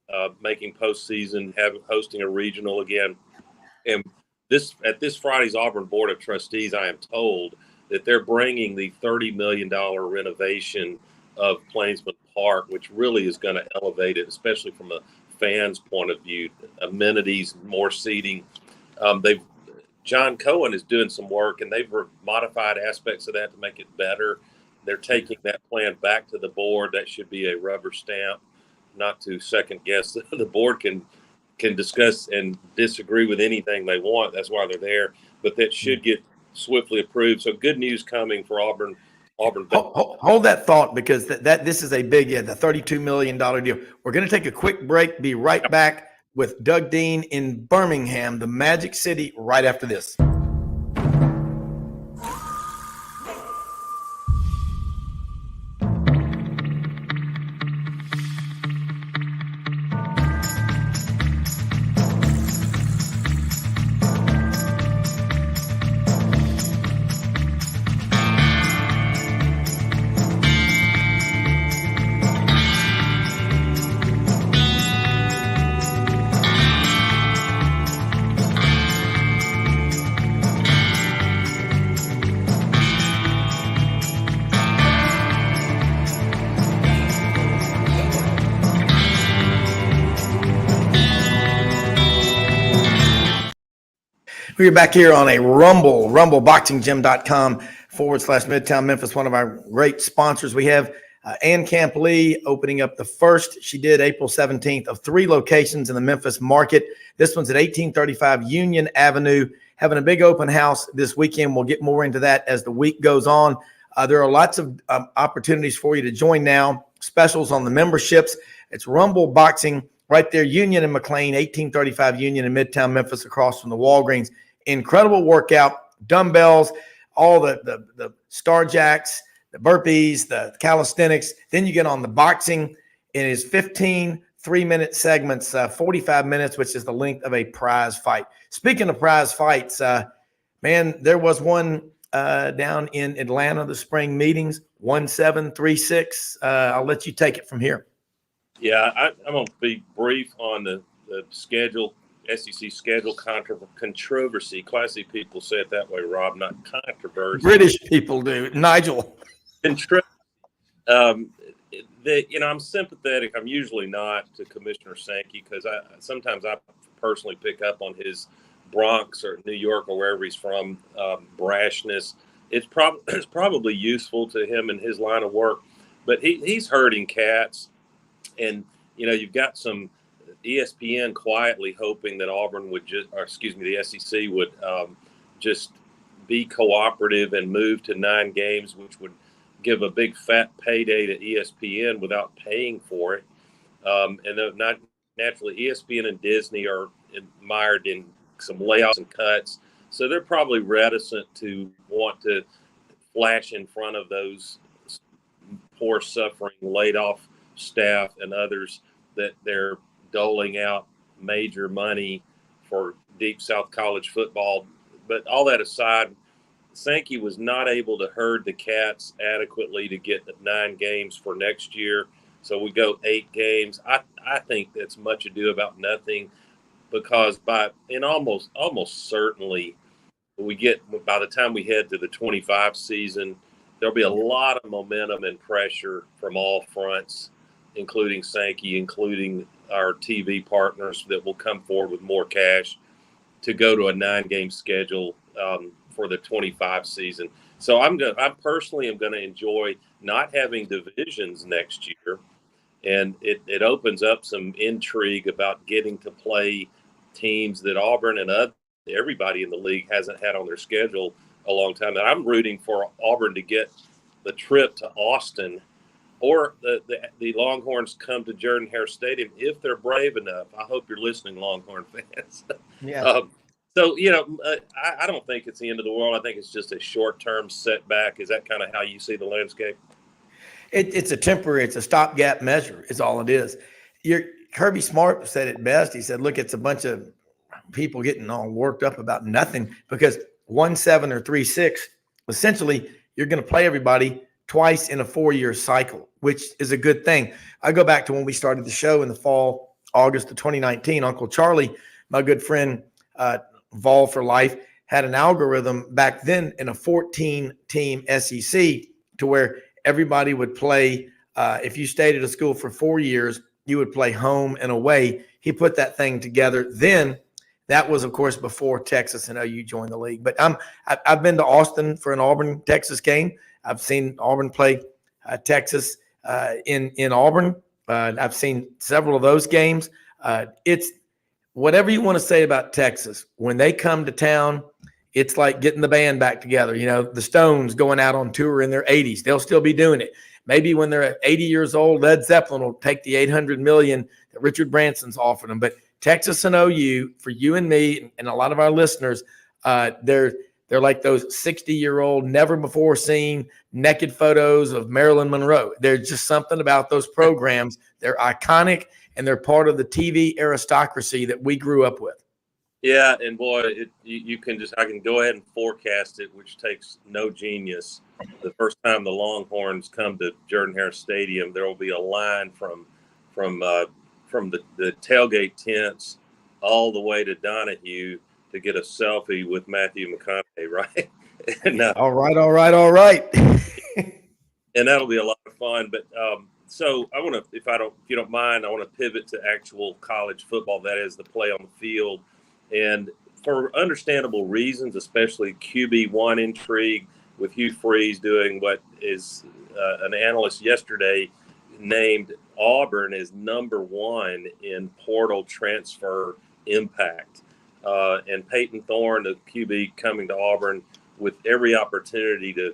of making postseason, hosting a regional again. And at this Friday's Auburn Board of Trustees, I am told that they're bringing the $30 million renovation of Plainsman Park, which really is going to elevate it, especially from a fan's point of view, amenities, more seating. John Cohen is doing some work, and they've modified aspects of that to make it better. They're taking that plan back to the board. That should be a rubber stamp, not to second guess. The board can discuss and disagree with anything they want. That's why they're there. But that should get swiftly approved. So good news coming for Auburn. Hold that thought, because this is a big, the $32 million deal. We're going to take a quick break. Be right back with Doug Dean in Birmingham, the Magic City, right after this. We're back here on a rumbleboxinggym.com/Midtown Memphis, one of our great sponsors. We have Ann Camp Lee opening up the first. She did April 17th of 3 locations in the Memphis market. This one's at 1835 Union Avenue, having a big open house this weekend. We'll get more into that as the week goes on. There are lots of opportunities for you to join now, specials on the memberships. It's Rumble Boxing right there, Union and McLean, 1835 Union in Midtown Memphis, across from the Walgreens. Incredible workout, dumbbells, all the star jacks, the burpees, the calisthenics. Then you get on the boxing. It is 15 3-minute segments, 45 minutes, which is the length of a prize fight. Speaking of prize fights, man, there was one down in Atlanta, the spring meetings, 1736. I'll let you take it from here. Yeah, I'm going to be brief on the schedule. SEC schedule controversy. Classy people say it that way, Rob, not controversy. British people do. Nigel. I'm sympathetic. I'm usually not to Commissioner Sankey, because sometimes I personally pick up on his Bronx or New York or wherever he's from brashness. It's probably useful to him in his line of work, but he's hurting cats, and you've got some ESPN quietly hoping that Auburn would the SEC would just be cooperative and move to 9 games, which would give a big fat payday to ESPN without paying for it. And not naturally, ESPN and Disney are mired in some layoffs and cuts, so they're probably reticent to want to flash in front of those poor, suffering, laid off staff and others that they're doling out major money for Deep South college football. But all that aside, Sankey was not able to herd the cats adequately to get 9 games for next year. So we go 8 games. I think that's much ado about nothing, because almost certainly by the time we head to the 25 season, there'll be a lot of momentum and pressure from all fronts, including Sankey, including our TV partners that will come forward with more cash to go to a 9-game schedule for the 25 season. So I personally am going to enjoy not having divisions next year, and it opens up some intrigue about getting to play teams that Auburn and everybody in the league hasn't had on their schedule a long time. And I'm rooting for Auburn to get the trip to Austin, or the Longhorns come to Jordan-Hare Stadium if they're brave enough. I hope you're listening, Longhorn fans. Yeah. So, I don't think it's the end of the world. I think it's just a short-term setback. Is that kind of how you see the landscape? It's a temporary, it's a stopgap measure is all it is. Kirby Smart said it best. He said, look, it's a bunch of people getting all worked up about nothing, because 1-7 or 3-6 essentially you're going to play everybody twice in a 4-year cycle, which is a good thing. I go back to when we started the show in the fall, August of 2019. Uncle Charlie, my good friend, Vol for Life, had an algorithm back then in a 14-team SEC to where everybody would play. If you stayed at a school for 4 years, you would play home and away. He put that thing together. Then that was, of course, before Texas and OU joined the league. But I've been to Austin for an Auburn Texas game. I've seen Auburn play Texas in Auburn. I've seen several of those games. It's whatever you want to say about Texas. When they come to town, it's like getting the band back together. You know, the Stones going out on tour in their 80s. They'll still be doing it. Maybe when they're 80 years old, Led Zeppelin will take the $800 million that Richard Branson's offered them. But Texas and OU, for you and me and a lot of our listeners, they're like those 60-year-old, never before seen naked photos of Marilyn Monroe. There's just something about those programs. They're iconic, and they're part of the TV aristocracy that we grew up with. Yeah, and boy, I can go ahead and forecast it, which takes no genius. The first time the Longhorns come to Jordan-Hare Stadium, there will be a line from the tailgate tents all the way to Donahue to get a selfie with Matthew McConaughey, right? And, all right. And that'll be a lot of fun. But so I want to, if you don't mind, I want to pivot to actual college football. That is the play on the field, and for understandable reasons, especially QB1 intrigue with Hugh Freeze doing what is an analyst yesterday named Auburn as number 1 in portal transfer impact. And Peyton Thorne, the QB, coming to Auburn with every opportunity to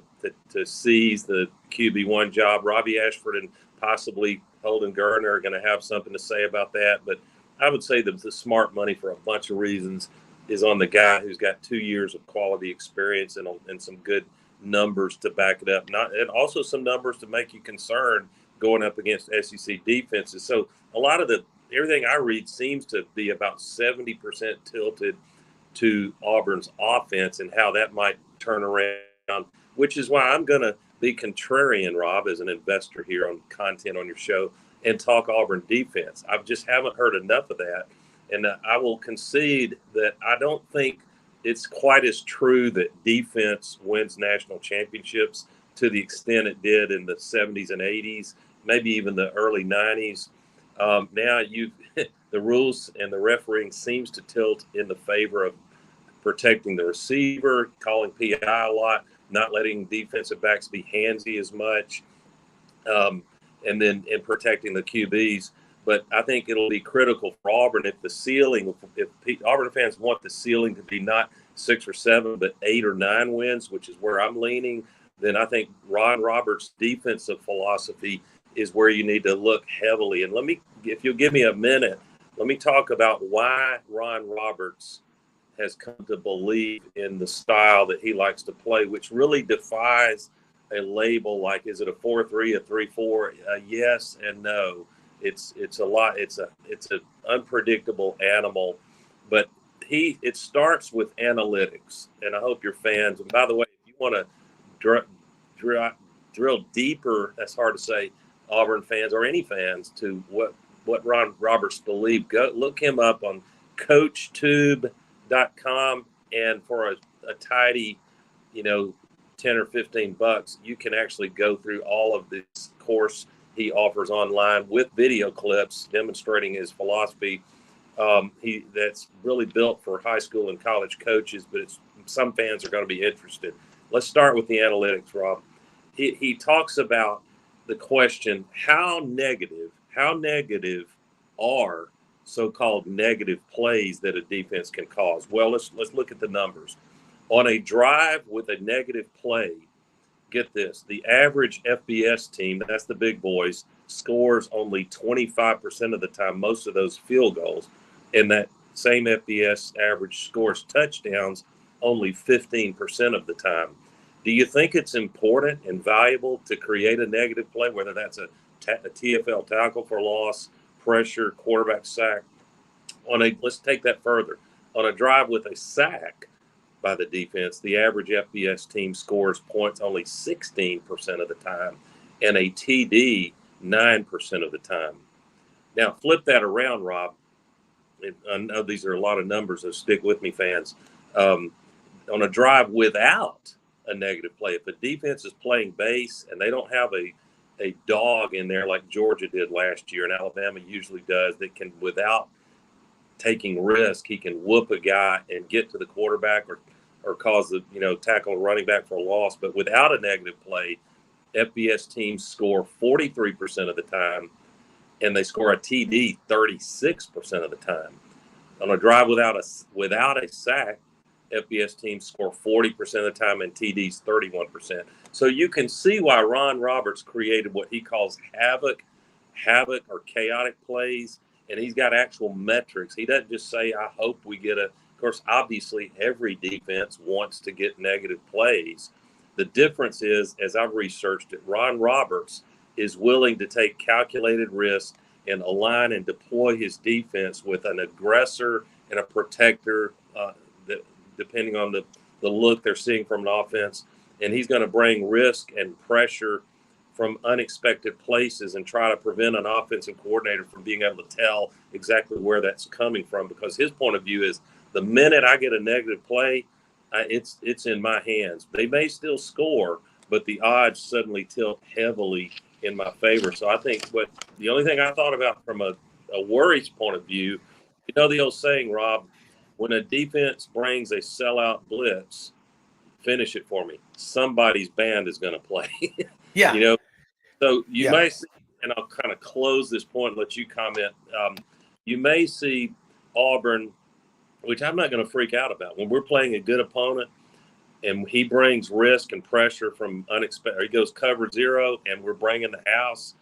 seize the QB1 job. Robbie Ashford and possibly Holden Gardner are going to have something to say about that. But I would say that the smart money, for a bunch of reasons, is on the guy who's got 2 years of quality experience and some good numbers to back it up. And also some numbers to make you concerned going up against SEC defenses. So a lot of everything I read seems to be about 70% tilted to Auburn's offense and how that might turn around, which is why I'm going to be contrarian, Rob, as an investor here on content on your show, and talk Auburn defense. I just haven't heard enough of that. And I will concede that I don't think it's quite as true that defense wins national championships to the extent it did in the 70s and 80s, maybe even the early 90s. Now the rules and the refereeing seems to tilt in the favor of protecting the receiver, calling PI a lot, not letting defensive backs be handsy as much, and then protecting the QBs. But I think it'll be critical for Auburn if Auburn fans want the ceiling to be not 6 or 7, but 8 or 9 wins, which is where I'm leaning, then I think Ron Roberts' defensive philosophy is where you need to look heavily. And if you'll give me a minute, let me talk about why Ron Roberts has come to believe in the style that he likes to play, which really defies a label like, is it a 4-3, a 3-4? Yes and no. It's a lot. It's an unpredictable animal, but it starts with analytics, and I hope your fans. And by the way, if you want to drill deeper, that's hard to say, Auburn fans or any fans, to what Ron Roberts believed, go look him up on CoachTube.com, and for a tidy, 10 or $15, you can actually go through all of this course he offers online with video clips demonstrating his philosophy. That's really built for high school and college coaches, but some fans are going to be interested. Let's start with the analytics, Rob. He talks about the question, how negative are so-called negative plays that a defense can cause? Well, let's look at the numbers. On a drive with a negative play, get this, the average FBS team, that's the big boys, scores only 25% of the time, most of those field goals. And that same FBS average scores touchdowns only 15% of the time. Do you think it's important and valuable to create a negative play, whether that's a TFL tackle for loss, pressure, quarterback sack? Let's take that further. On a drive with a sack by the defense. The average FBS team scores points only 16% of the time, and a TD 9% of the time. Now, flip that around, Rob. I know these are a lot of numbers, so stick with me, fans. On a drive without a negative play, if a defense is playing base and they don't have a dog in there like Georgia did last year and Alabama usually does, that can, without taking risk, he can whoop a guy and get to the quarterback or cause the tackle a running back for a loss. But without a negative play, FBS teams score 43% of the time, and they score a TD 36% of the time. On a drive without a sack, FBS teams score 40% of the time and TDs 31%. So you can see why Ron Roberts created what he calls havoc or chaotic plays, and he's got actual metrics. He doesn't just say, I hope we get of course, obviously every defense wants to get negative plays. The difference is, as I've researched it, Ron Roberts is willing to take calculated risks and align and deploy his defense with an aggressor and a protector, depending on the look they're seeing from an offense. And he's going to bring risk and pressure from unexpected places and try to prevent an offensive coordinator from being able to tell exactly where that's coming from, because his point of view is the minute I get a negative play, it's in my hands. They may still score, but the odds suddenly tilt heavily in my favor. So I think the only thing I thought about from a worries point of view, the old saying, Rob, when a defense brings a sellout blitz, finish it for me. Somebody's band is going to play. Yeah. So you may see, and I'll kind of close this point and let you comment. You may see Auburn, which I'm not going to freak out about. When we're playing a good opponent and he brings risk and pressure from unexpected, or he goes cover zero and we're bringing the house,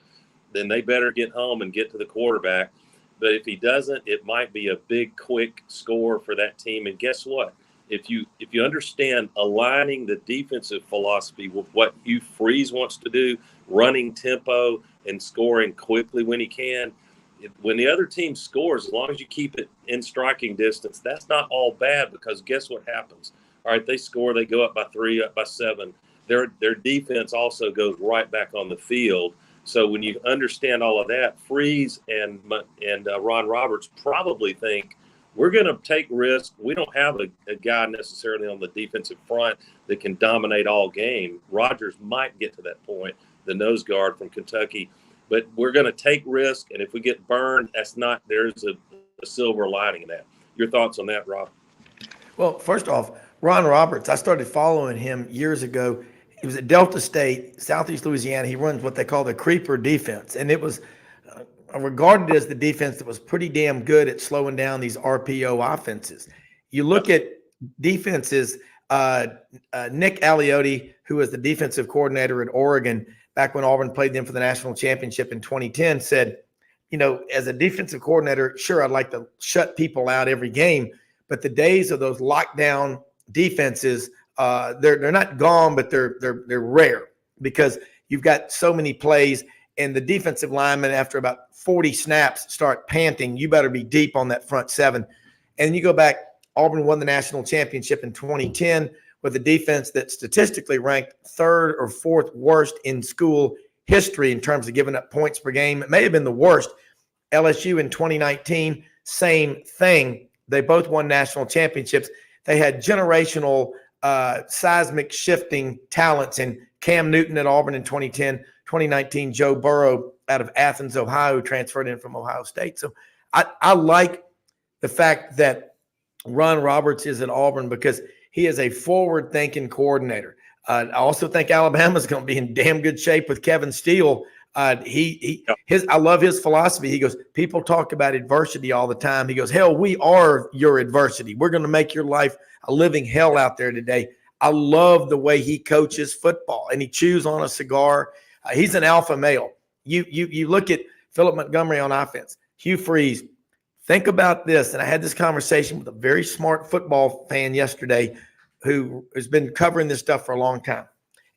then they better get home and get to the quarterback. But if he doesn't, it might be a big, quick score for that team. And guess what? If you understand aligning the defensive philosophy with what Hugh Freeze wants to do, running tempo and scoring quickly when he can, when the other team scores, as long as you keep it in striking distance, that's not all bad, because guess what happens? All right, they score, they go up by 3, up by 7. Their defense also goes right back on the field. So when you understand all of that, Freeze and Ron Roberts probably think, we're going to take risks. We don't have a guy necessarily on the defensive front that can dominate all game. Rodgers might get to that point, the nose guard from Kentucky. But we're going to take risk, and if we get burned, there's a silver lining in that. Your thoughts on that, Rob? Well, first off, Ron Roberts, I started following him years ago. He was at Delta State, Southeast Louisiana. He runs what they call the creeper defense, and it was regarded as the defense that was pretty damn good at slowing down these RPO offenses. You look at defenses, Nick Aliotti, who was the defensive coordinator at Oregon back when Auburn played them for the national championship in 2010, said, as a defensive coordinator, sure, I'd like to shut people out every game, but the days of those lockdown defenses, they're not gone, but they're rare, because you've got so many plays, and the defensive linemen, after about 40 snaps, start panting. You better be deep on that front seven. And you go back, Auburn won the national championship in 2010 with a defense that statistically ranked 3rd or 4th worst in school history in terms of giving up points per game. It may have been the worst. LSU in 2019, same thing. They both won national championships. They had generational seismic shifting talents in Cam Newton at Auburn in 2010, 2019, Joe Burrow out of Athens, Ohio, transferred in from Ohio State. So I like the fact that Ron Roberts is at Auburn, because he is a forward-thinking coordinator. I also think Alabama's going to be in damn good shape with Kevin Steele. I love his philosophy. He goes, people talk about adversity all the time. He goes, hell, we are your adversity. We're going to make your life a living hell out there today. I love the way he coaches football, and he chews on a cigar. He's an alpha male. You look at Philip Montgomery on offense, Hugh Freeze. Think about this, and I had this conversation with a very smart football fan yesterday who has been covering this stuff for a long time.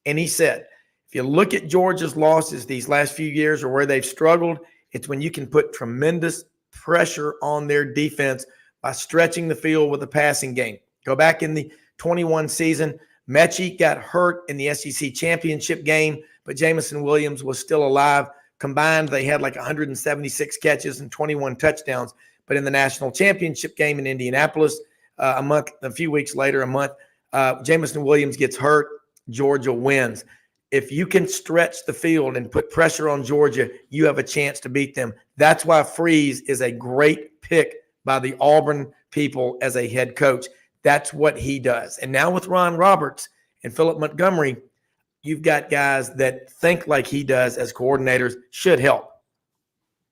And he said, if you look at Georgia's losses these last few years, or where they've struggled, it's when you can put tremendous pressure on their defense by stretching the field with a passing game. Go back in the 21 season. Mechie got hurt in the SEC championship game, but Jamison Williams was still alive. Combined, they had like 176 catches and 21 touchdowns. But in the national championship game in Indianapolis, a few weeks later, Jamison Williams gets hurt. Georgia wins. If you can stretch the field and put pressure on Georgia, you have a chance to beat them. That's why Freeze is a great pick by the Auburn people as a head coach. That's what he does. And now with Ron Roberts and Philip Montgomery, you've got guys that think like he does as coordinators. Should help.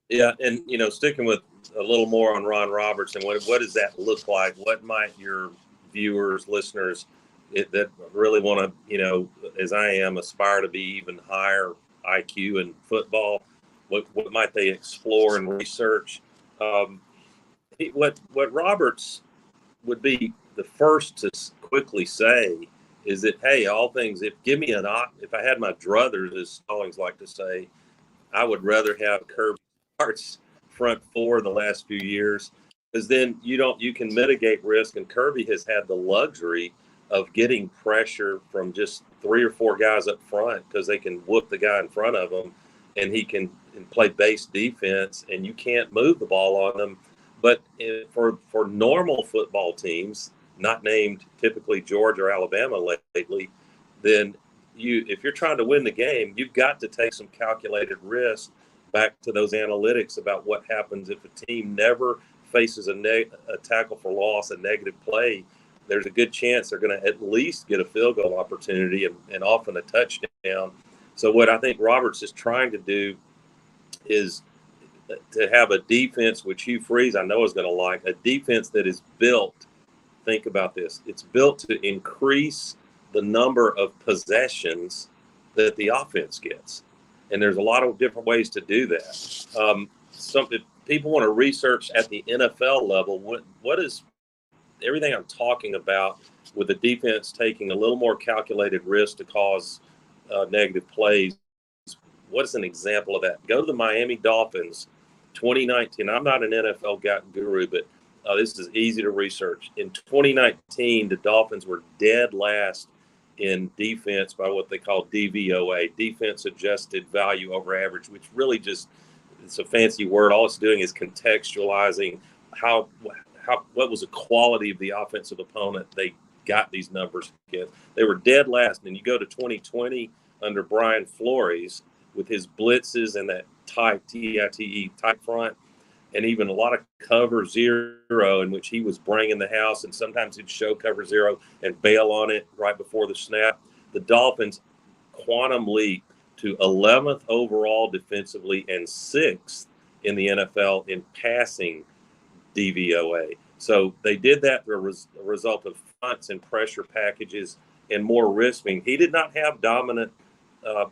Yeah, and sticking with a little more on Ron Roberts and what does that look like? What might your viewers, listeners that really want to, as I am, aspire to be even higher IQ in football? What might they explore and research? What Roberts would be the first to quickly say is that, hey, all things, if I had my druthers, as Stallings like to say, I would rather have Kirby Smart's front four the last few years, because then you can mitigate risk. And Kirby has had the luxury of getting pressure from just 3 or 4 guys up front, because they can whoop the guy in front of them, and he can play base defense, and you can't move the ball on them. But for normal football teams, not named typically Georgia or Alabama lately, then if you're trying to win the game, you've got to take some calculated risk back to those analytics about what happens if a team never faces a tackle for loss, a negative play. There's a good chance they're going to at least get a field goal opportunity and often a touchdown. So what I think Roberts is trying to do is to have a defense, which Hugh Freeze I know is going to like, a defense that is built, think about this, it's built to increase the number of possessions that the offense gets. And there's a lot of different ways to do that. If people want to research at the NFL level, what is everything I'm talking about with the defense taking a little more calculated risk to cause negative plays? What is an example of that? Go to the Miami Dolphins 2019. I'm not an NFL guru, but this is easy to research. In 2019, the Dolphins were dead last in defense by what they call DVOA, defense adjusted value over average, which really just, it's a fancy word. All it's doing is contextualizing what was the quality of the offensive opponent they got these numbers against. They were dead last. And you go to 2020 under Brian Flores with his blitzes and that tight tight front, and even a lot of cover zero in which he was bringing the house, and sometimes he'd show cover zero and bail on it right before the snap. The Dolphins quantum leap to 11th overall defensively and 6th in the NFL in passing DVOA. So they did that as a result of fronts and pressure packages and more risking. He did not have dominant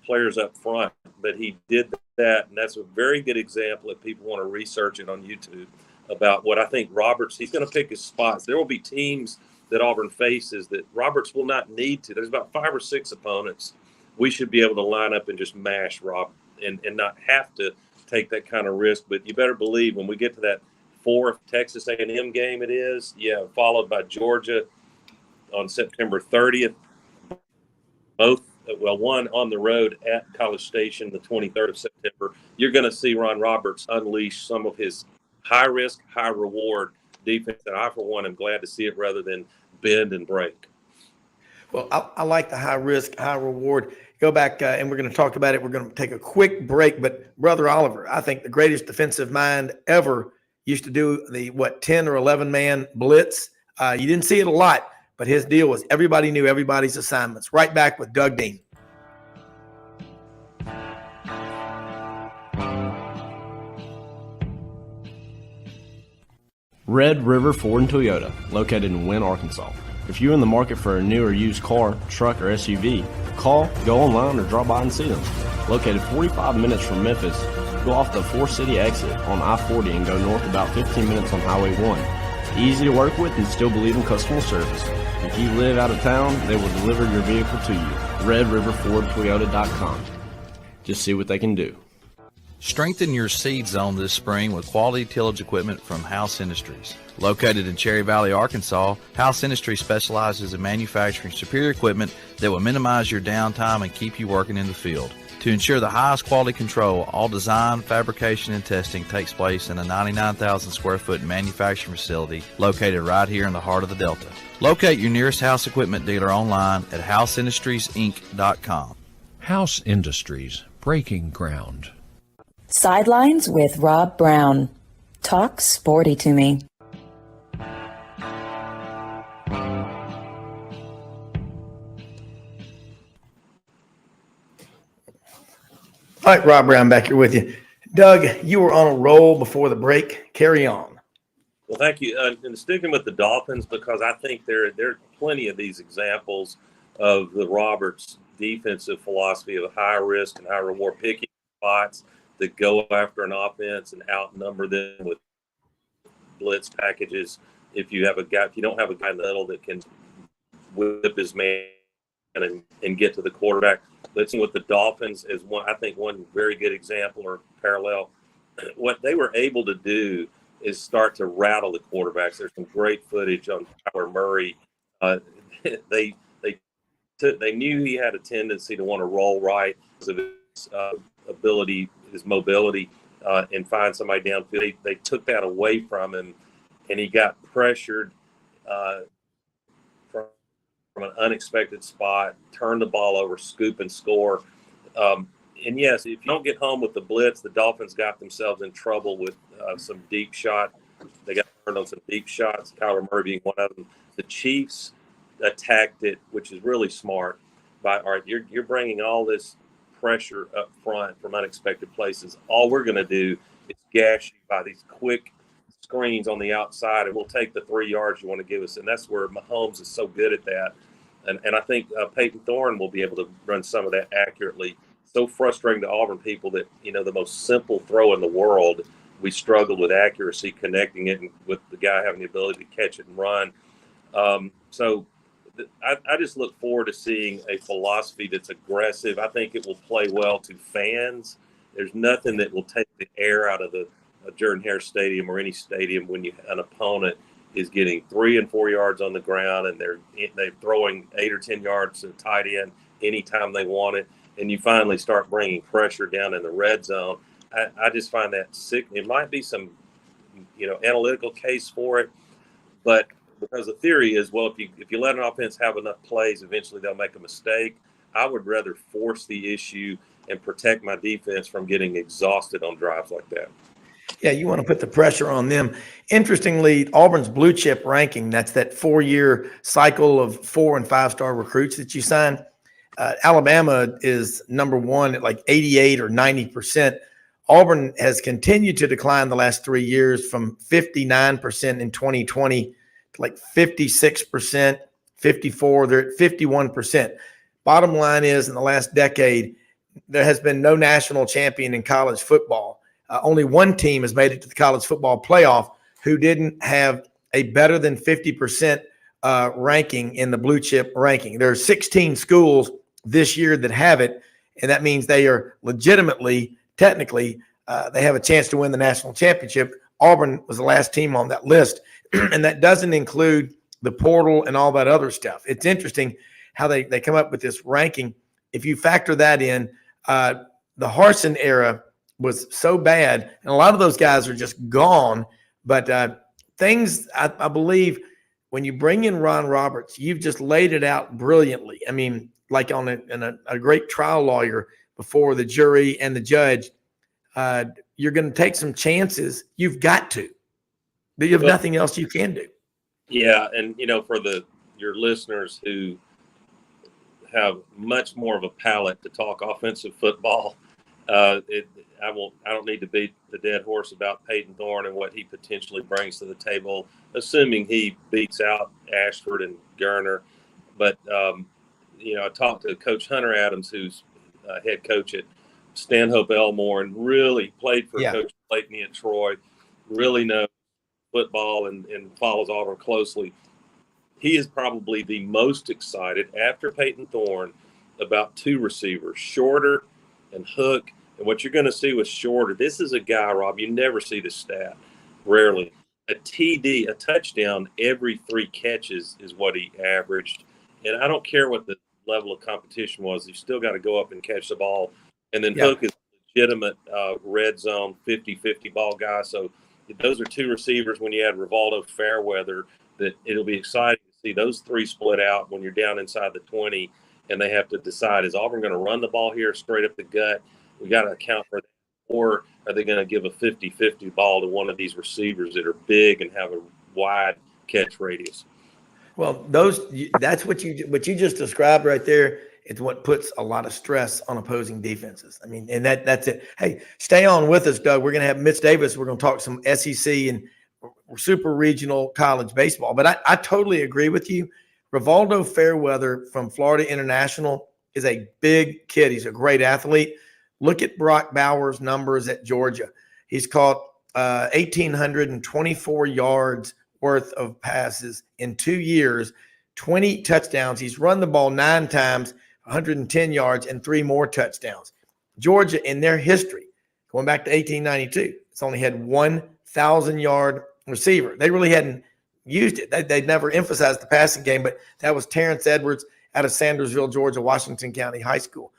players up front, but he did that, and that's a very good example if people want to research it on YouTube about what I think Roberts, he's going to pick his spots. There will be teams that Auburn faces that Roberts will not need to. There's about 5 or 6 opponents we should be able to line up and just mash Rob and not have to take that kind of risk. But you better believe when we get to that 4th Texas A&M game, followed by Georgia on September 30th, one on the road at College Station the 23rd of September, you're going to see Ron Roberts unleash some of his high-risk, high-reward defense. And I, for one, am glad to see it rather than bend and break. Well, I like the high-risk, high-reward. Go back, and we're going to talk about it. We're going to take a quick break. But, Brother Oliver, I think the greatest defensive mind ever used to do the, 10 or 11-man blitz. You didn't see it a lot. But his deal was everybody knew everybody's assignments. Right back with Doug Dean. Red River Ford and Toyota, located in Wynne, Arkansas. If you're in the market for a new or used car, truck, or SUV, call, go online, or drop by and see them. Located 45 minutes from Memphis, go off the 4-city exit on I-40 and go north about 15 minutes on Highway 1. Easy to work with and still believe in customer service. If you live out of town, they will deliver your vehicle to you. RedRiverFordToyota.com. Just see what they can do. Strengthen your seed zone this spring with quality tillage equipment from House Industries. Located in Cherry Valley, Arkansas, House Industries specializes in manufacturing superior equipment that will minimize your downtime and keep you working in the field. To ensure the highest quality control, all design, fabrication, and testing takes place in a 99,000 square foot manufacturing facility located right here in the heart of the Delta. Locate your nearest House equipment dealer online at houseindustriesinc.com. House Industries, breaking ground. Sidelines with Rob Browne. Talk sporty to me. All right, Rob Browne back here with you. Doug, you were on a roll before the break. Carry on. Well, thank you. And sticking with the Dolphins, because I think there are plenty of these examples of the Roberts defensive philosophy of high risk and high reward, picking spots that go after an offense and outnumber them with blitz packages. If you don't have a guy in the middle that can whip his man and get to the quarterback. Let's see what the Dolphins is one very good example or parallel. What they were able to do is start to rattle the quarterbacks. There's some great footage on Kyler Murray. They knew he had a tendency to want to roll right because of his ability, his mobility, and find somebody downfield. They took that away from him, and he got pressured from an unexpected spot, turn the ball over, scoop and score. And yes, if you don't get home with the blitz, the Dolphins got themselves in trouble with some deep shot. They got turned on some deep shots, Kyler Murray being one of them. The Chiefs attacked it, which is really smart. All right, you're bringing all this pressure up front from unexpected places. All we're going to do is gash you by these quick screens on the outside, and we'll take the 3 yards you want to give us. And that's where Mahomes is so good at that. And I think Peyton Thorne will be able to run some of that accurately. So frustrating to Auburn people that, the most simple throw in the world, we struggled with accuracy, connecting it, and with the guy having the ability to catch it and run. I just look forward to seeing a philosophy that's aggressive. I think it will play well to fans. There's nothing that will take the air out of the Jordan-Hare Stadium or any stadium when an opponent is getting 3 and 4 yards on the ground and they're throwing 8 or 10 yards to the tight end anytime they want it, and you finally start bringing pressure down in the red zone. I just find that sick. It might be some, analytical case for it, but because the theory is, well, if you let an offense have enough plays, eventually they'll make a mistake. I would rather force the issue and protect my defense from getting exhausted on drives like that. Yeah, you want to put the pressure on them. Interestingly, Auburn's blue chip ranking, that's that 4-year cycle of 4- and 5-star recruits that you sign. Alabama is number one at like 88 or 90%. Auburn has continued to decline the last 3 years from 59% in 2020 to like 56%, 54. They're at 51%. Bottom line is, in the last decade, there has been no national champion in college football. Only one team has made it to the college football playoff who didn't have a better than 50% ranking in the blue chip ranking. There are 16 schools this year that have it, and that means they are legitimately, technically, they have a chance to win the national championship. Auburn was the last team on that list, and that doesn't include the portal and all that other stuff. It's interesting how they come up with this ranking. If you factor that in, the Harsin era was so bad, and a lot of those guys are just gone. But I believe when you bring in Ron Roberts, you've just laid it out brilliantly. I mean, like on a great trial lawyer before the jury and the judge, you're going to take some chances. You've got to. You have nothing else you can do. Yeah, and for your listeners who have much more of a palate to talk offensive football, I don't need to beat the dead horse about Peyton Thorne and what he potentially brings to the table, assuming he beats out Ashford and Garner. But I talked to Coach Hunter Adams, who's head coach at Stanhope Elmore, and really played for Coach Blakeney at Troy. Really knows football and follows Auburn closely. He is probably the most excited after Peyton Thorne about 2 receivers, Shorter and Hook, And what you're going to see with Shorter, this is a guy, Rob, you never see the stat, rarely. A TD, a touchdown every 3 catches is what he averaged. And I don't care what the level of competition was. You still got to go up and catch the ball. And then Yeah. Hook is a legitimate red zone 50-50 ball guy. So those are 2 receivers when you add Rivaldo Fairweather that it'll be exciting to see those 3 split out when you're down inside the 20 and they have to decide, is Auburn going to run the ball here straight up the gut? We got to account for that. Or are they going to give a 50-50 ball to one of these receivers that are big and have a wide catch radius? Well, that's what you just described right there. It's what puts a lot of stress on opposing defenses. I mean, and that's it. Hey, stay on with us, Doug. We're going to have Mitch Davis. We're going to talk some SEC and super regional college baseball. But I totally agree with you. Rivaldo Fairweather from Florida International is a big kid. He's a great athlete. Look at Brock Bowers' numbers at Georgia. He's caught 1,824 yards worth of passes in 2 years, 20 touchdowns. He's run the ball 9 times, 110 yards, and 3 more touchdowns. Georgia, in their history, going back to 1892, it's only had 1,000-yard receiver. They really hadn't used it. They'd never emphasized the passing game, but that was Terrence Edwards out of Sandersville, Georgia, Washington County High School.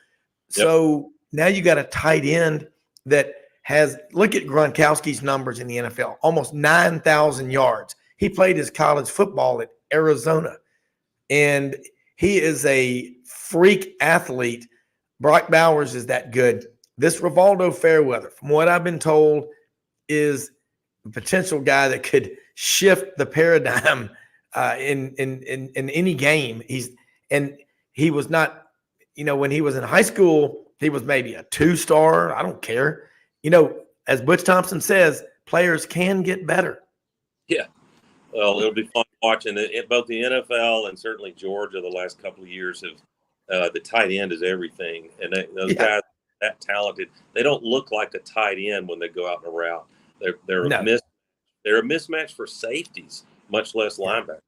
So now you got a tight end that has – look at Gronkowski's numbers in the NFL, almost 9,000 yards. He played his college football at Arizona, and he is a freak athlete. Brock Bowers is that good. This Rivaldo Fairweather, from what I've been told, is a potential guy that could shift the paradigm in any game. He was not, when he was in high school, he was maybe a 2-star. I don't care. As Butch Thompson says, players can get better. Yeah. Well, it'll be fun watching it. Both the NFL and certainly Georgia the last couple of years have the tight end is everything. And those guys that talented, they don't look like a tight end when they go out in a route. They're a mismatch for safeties, much less linebackers.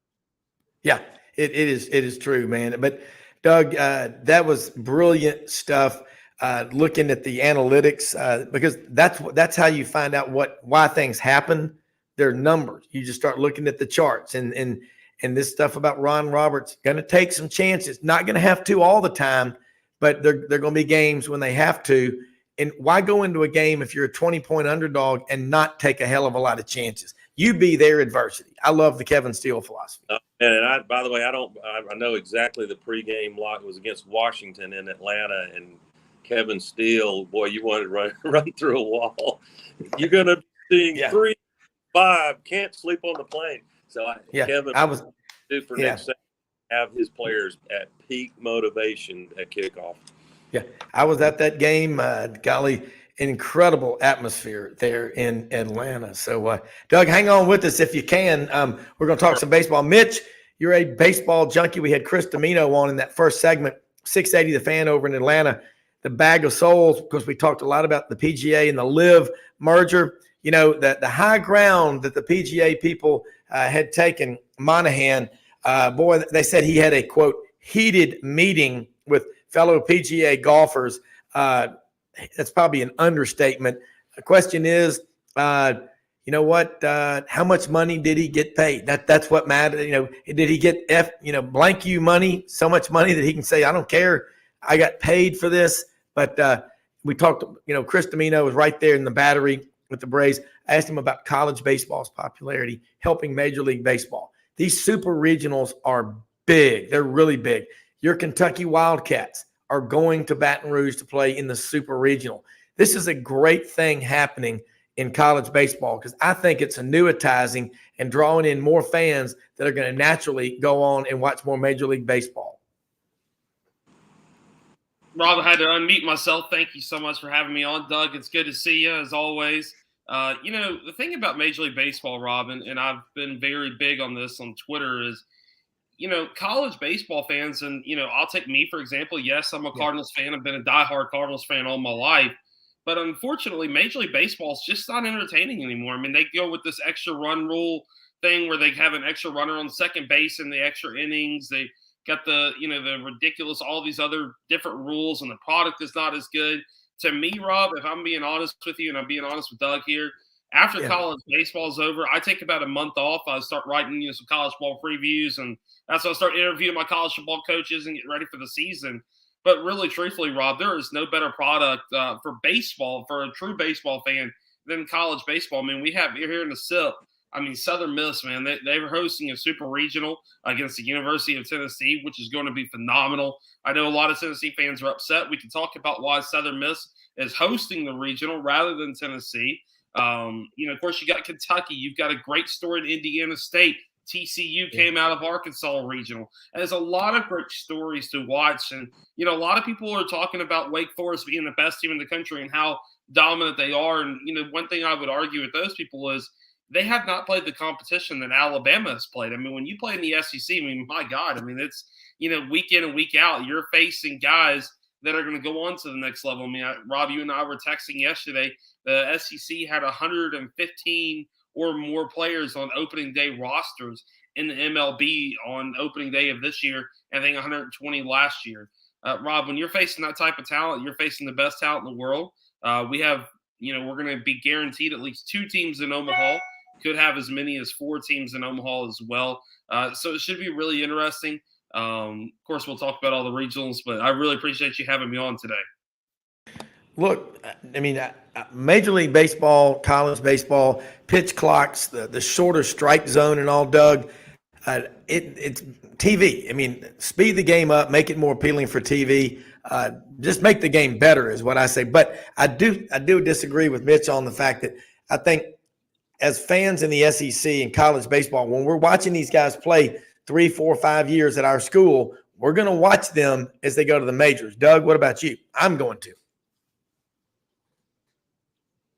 Yeah, it is true, man. But Doug, that was brilliant stuff. Looking at the analytics, because that's how you find out why things happen. They're numbers. You just start looking at the charts and this stuff about Ron Roberts. Going to take some chances. Not going to have to all the time, but they're going to be games when they have to. And why go into a game if you're a 20-point underdog and not take a hell of a lot of chances? You be their adversity. I love the Kevin Steele philosophy. And by the way, I know exactly the pregame lock was against Washington in Atlanta, and Kevin Steele, boy, you wanted to run through a wall. You're going to be 3-5, can't sleep on the plane. So Kevin, I was do for next Saturday, have his players at peak motivation at kickoff. Yeah, I was at that game. Golly, incredible atmosphere there in Atlanta. So, Doug, hang on with us if you can. We're going to talk some baseball. Mitch, you're a baseball junkie. We had Chris Dimino on in that first segment, 680 The Fan over in Atlanta. The Bag of Souls, because we talked a lot about the PGA and the LIV merger. The high ground that the PGA people had taken, Monahan, boy, they said he had a, quote, heated meeting with fellow PGA golfers. That's probably an understatement. The question is, how much money did he get paid? That's what mattered. Did he get blank you money, so much money that he can say, I don't care, I got paid for this? But we talked, Chris Dimino was right there in the Battery with the Braves. I asked him about college baseball's popularity, helping Major League Baseball. These super regionals are big. They're really big. Your Kentucky Wildcats are going to Baton Rouge to play in the super regional. This is a great thing happening in college baseball because I think it's annuitizing and drawing in more fans that are going to naturally go on and watch more Major League Baseball. Rob, I had to unmute myself. Thank you so much for having me on, Doug. It's good to see you as always. The thing about Major League Baseball, Rob, and I've been very big on this on Twitter is, college baseball fans, and, I'll take me, for example. Yes, I'm a Cardinals fan. I've been a diehard Cardinals fan all my life. But unfortunately, Major League Baseball is just not entertaining anymore. I mean, they go with this extra run rule thing where they have an extra runner on second base in the extra innings. They got the ridiculous, all these other different rules, and the product is not as good. to me, Rob, if I'm being honest with you, and I'm being honest with Doug here, after college baseball is over, I take about a month off. I start writing, some college ball previews, and that's when I start interviewing my college football coaches and getting ready for the season. But really, truthfully, Rob, there is no better product for baseball, for a true baseball fan, than college baseball. I mean, we have here in the SIP. I mean, Southern Miss, man, they were hosting a super regional against the University of Tennessee, which is going to be phenomenal. I know a lot of Tennessee fans are upset. We can talk about why Southern Miss is hosting the regional rather than Tennessee. Of course, you got Kentucky. You've got a great story in Indiana State. TCU came out of Arkansas regional. And there's a lot of great stories to watch. And, a lot of people are talking about Wake Forest being the best team in the country and how dominant they are. And, one thing I would argue with those people is they have not played the competition that Alabama has played. I mean, when you play in the SEC, I mean, my God, I mean, it's, week in and week out, you're facing guys that are going to go on to the next level. I mean, Rob, you and I were texting yesterday. The SEC had 115 or more players on opening day rosters in the MLB on opening day of this year, and I think 120 last year. Rob, when you're facing that type of talent, you're facing the best talent in the world. We have, we're going to be guaranteed at least 2 teams in Omaha. Could have as many as 4 teams in Omaha as well. So it should be really interesting. Of course, we'll talk about all the regionals, but I really appreciate you having me on today. Look, I mean, Major League Baseball, college baseball, pitch clocks, the shorter strike zone and all, Doug, it's TV. I mean, speed the game up, make it more appealing for TV. Just make the game better is what I say. But I do disagree with Mitch on the fact that I think as fans in the SEC and college baseball, when we're watching these guys play 3, 4, 5 years at our school, we're going to watch them as they go to the majors. Doug, what about you? I'm going to.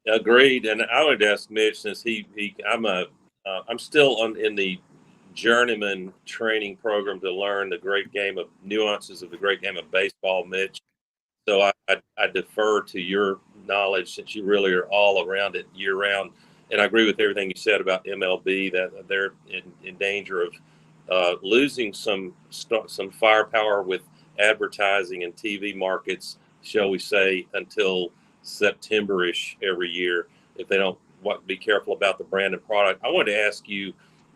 Agreed, and I would ask Mitch, since I'm still in the journeyman training program to learn the great game of nuances of the great game of baseball, Mitch. So I defer to your knowledge since you really are all around it year round, and I agree with everything you said about MLB that they're in danger of losing some firepower with advertising and TV markets, shall we say, until September-ish every year if they don't be careful about the brand and product. I wanted to ask you,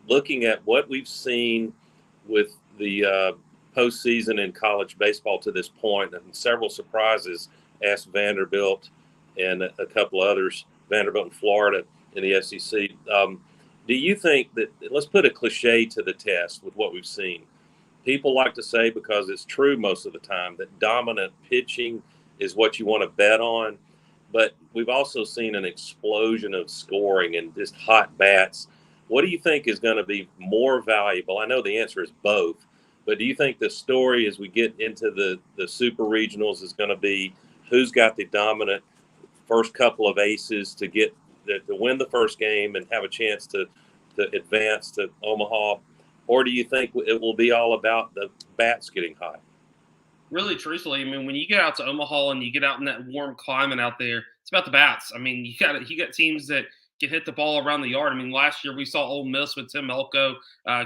looking at what we've seen with the postseason in college baseball to this point, and several surprises, asked Vanderbilt and a couple others, Vanderbilt in Florida in the SEC. Do you think that, let's put a cliche to the test with what we've seen. People like to say, because it's true most of the time, that dominant pitching is what you want to bet on. But we've also seen an explosion of scoring and just hot bats. What do you think is going to be more valuable? I know the answer is both, but do you think the story as we get into the super regionals is going to be who's got the dominant first couple of aces to win the first game and have a chance to advance to Omaha? Or do you think it will be all about the bats getting hot? Really, truthfully, I mean, when you get out to Omaha and you get out in that warm climate out there, it's about the bats. I mean, you got teams that can hit the ball around the yard. I mean, last year we saw Ole Miss with Tim Elko,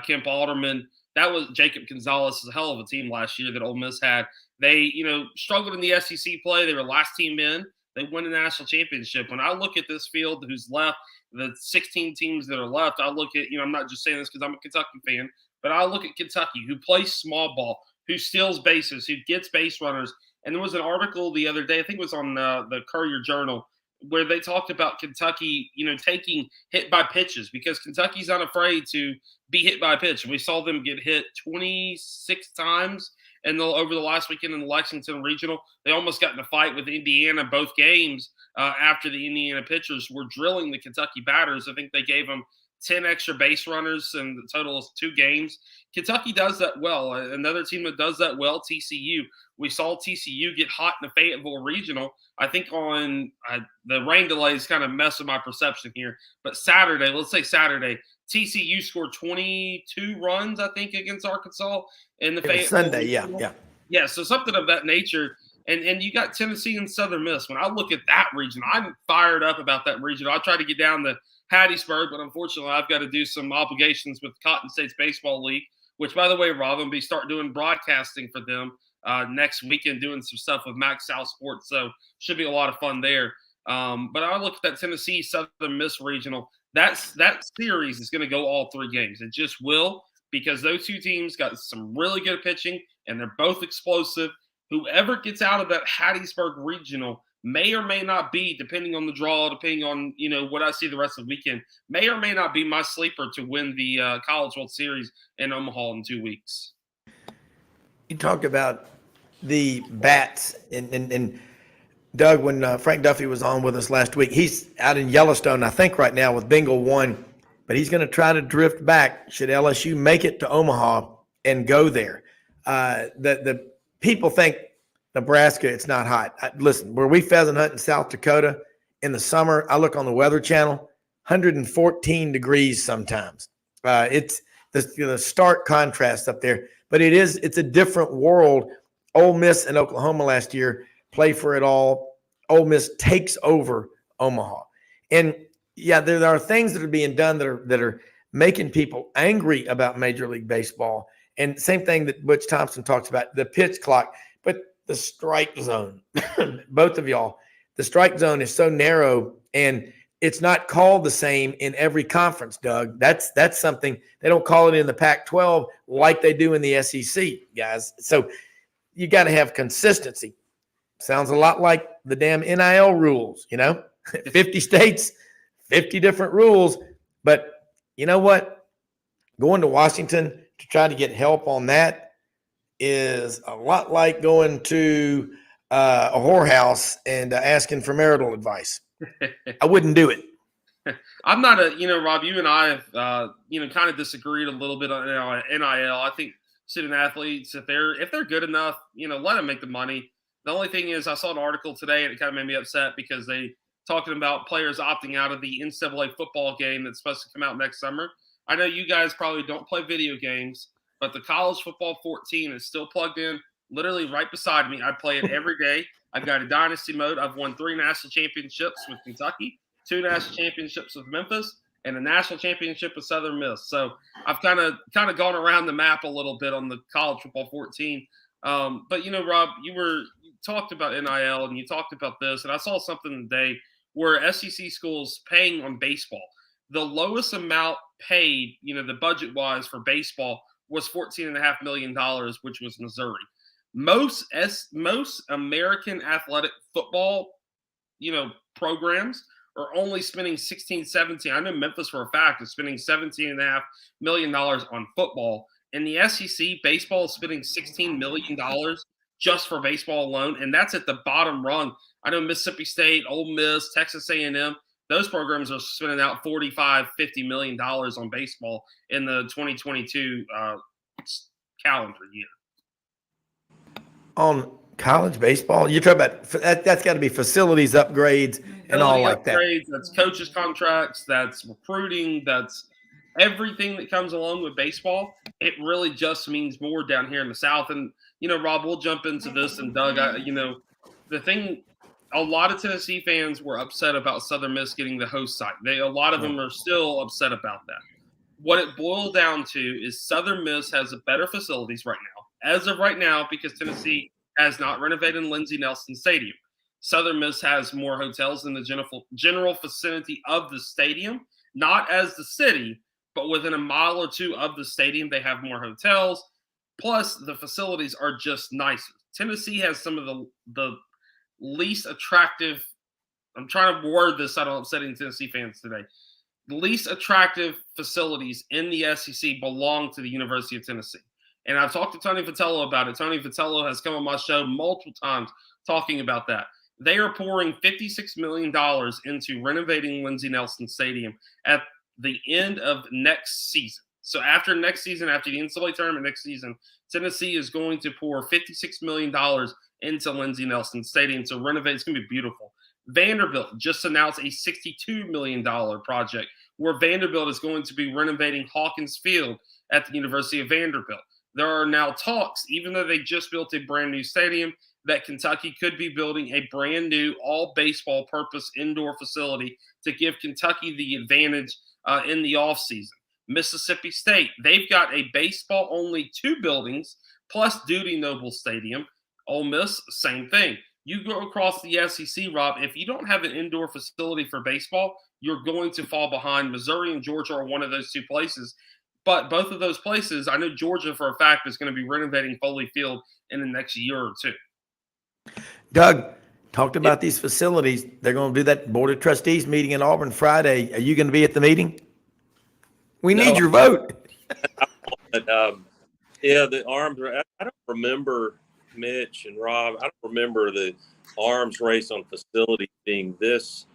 Kemp Alderman. That was Jacob Gonzalez is a hell of a team last year that Ole Miss had. They, struggled in the SEC play. They were last team in. They won the national championship. When I look at this field, who's left, the 16 teams that are left, I look at, I'm not just saying this because I'm a Kentucky fan, but I look at Kentucky, who plays small ball, who steals bases, who gets base runners. And there was an article the other day, I think it was on the Courier Journal, where they talked about Kentucky, taking hit by pitches because Kentucky's not afraid to be hit by a pitch. We saw them get hit 26 times over the last weekend in the Lexington Regional. They almost got in a fight with Indiana both games after the Indiana pitchers were drilling the Kentucky batters. I think they gave them 10 extra base runners, and the total is 2 games. Kentucky does that well. Another team that does that well, TCU. We saw TCU get hot in the Fayetteville Regional. I think on the rain delays kind of mess with my perception here. But Saturday, TCU scored 22 runs, I think, against Arkansas in the Fayetteville Sunday, Regional. yeah. Yeah, so something of that nature. And you got Tennessee and Southern Miss. When I look at that region, I'm fired up about that region. I try to get down to Hattiesburg, but unfortunately, I've got to do some obligations with Cotton States Baseball League, which, by the way, Rob, I'm going to start doing broadcasting for them next weekend doing some stuff with Max South Sports. So should be a lot of fun there. But I look at that Tennessee Southern Miss regional. That series is going to go all 3 games. It just will, because those 2 teams got some really good pitching and they're both explosive. Whoever gets out of that Hattiesburg regional may or may not be, depending on the draw, depending on what I see the rest of the weekend, may or may not be my sleeper to win the College World Series in Omaha in 2 weeks. You talk about the bats and Doug, when Frank Duffy was on with us last week, he's out in Yellowstone, I think, right now with Bengal 1, but he's going to try to drift back should LSU make it to Omaha and go there. The people think Nebraska, it's not hot. Listen, where we pheasant hunt in South Dakota in the summer, I look on the Weather Channel, 114 degrees sometimes. It's the stark contrast up there, but it's a different world. Ole Miss and Oklahoma last year play for it all. Ole Miss takes over Omaha. And yeah, there are things that are being done that are making people angry about Major League Baseball. And same thing that Butch Thompson talks about, the pitch clock, but the strike zone, both of y'all, the strike zone is so narrow and it's not called the same in every conference, Doug. That's something they don't call it in the Pac-12 like they do in the SEC, guys. So you got to have consistency. Sounds a lot like the damn NIL rules, 50 states, 50 different rules. But you know what? Going to Washington to try to get help on that is a lot like going to a whorehouse and asking for marital advice. I wouldn't do it. I'm not Rob, you and I have, kind of disagreed a little bit on NIL. I think student athletes, if they're good enough, let them make the money. The only thing is, I saw an article today and it kind of made me upset because they talking about players opting out of the NCAA football game that's supposed to come out next summer. I know you guys probably don't play video games, but the college football 14 is still plugged in, literally right beside me. I play it every day. I've got a dynasty mode. I've won 3 national championships with Kentucky, 2 national championships with Memphis, and a national championship with Southern Miss. So I've kind of gone around the map a little bit on the college football 14. But Rob, you talked about NIL and you talked about this, and I saw something today where SEC schools paying on baseball. The lowest amount paid, the budget wise for baseball was $14.5 million, which was Missouri. Most American athletic football, programs are only spending 16, 17. I know Memphis for a fact is spending $17.5 million on football. In the SEC, baseball is spending $16 million just for baseball alone, and that's at the bottom rung. I know Mississippi State, Ole Miss, Texas A&M, those programs are spending out $45, $50 million on baseball in the 2022 calendar year. On college baseball, you're talking about that's got to be facilities upgrades and all like that. That's coaches' contracts, that's recruiting, that's everything that comes along with baseball. It really just means more down here in the South. And, Rob, we'll jump into this. And Doug, the thing, a lot of Tennessee fans were upset about Southern Miss getting the host site. A lot of them are still upset about that. What it boiled down to is Southern Miss has better facilities right now, as of right now, because Tennessee has not renovated Lindsey Nelson Stadium. Southern Miss has more hotels in the general vicinity of the stadium, not as the city, but within a mile or 2 of the stadium, they have more hotels. Plus, the facilities are just nicer. Tennessee has some of the least attractive. I'm trying to word this so I don't upset any Tennessee fans today. The least attractive facilities in the SEC belong to the University of Tennessee. And I've talked to Tony Vitello about it. Tony Vitello has come on my show multiple times talking about that. They are pouring $56 million into renovating Lindsey Nelson Stadium at the end of next season. So after next season, after the NCAA tournament next season, Tennessee is going to pour $56 million into Lindsey Nelson Stadium to renovate. It's going to be beautiful. Vanderbilt just announced a $62 million project where Vanderbilt is going to be renovating Hawkins Field at the University of Vanderbilt. There are now talks, even though they just built a brand new stadium, that Kentucky could be building a brand new all baseball purpose indoor facility to give Kentucky the advantage in the offseason. Mississippi State, they've got a baseball only 2 buildings, plus Duty Noble Stadium. Ole Miss, same thing. You go across the SEC, Rob, if you don't have an indoor facility for baseball, you're going to fall behind. Missouri and Georgia are one of those two places. But both of those places, I know Georgia for a fact is going to be renovating Foley Field in the next year or two. Doug, talked about these facilities. They're going to do that Board of Trustees meeting in Auburn Friday. Are you going to be at the meeting? We need your vote. But yeah, the arms. I don't remember, Mitch and Rob. I don't remember the arms race on facilities being this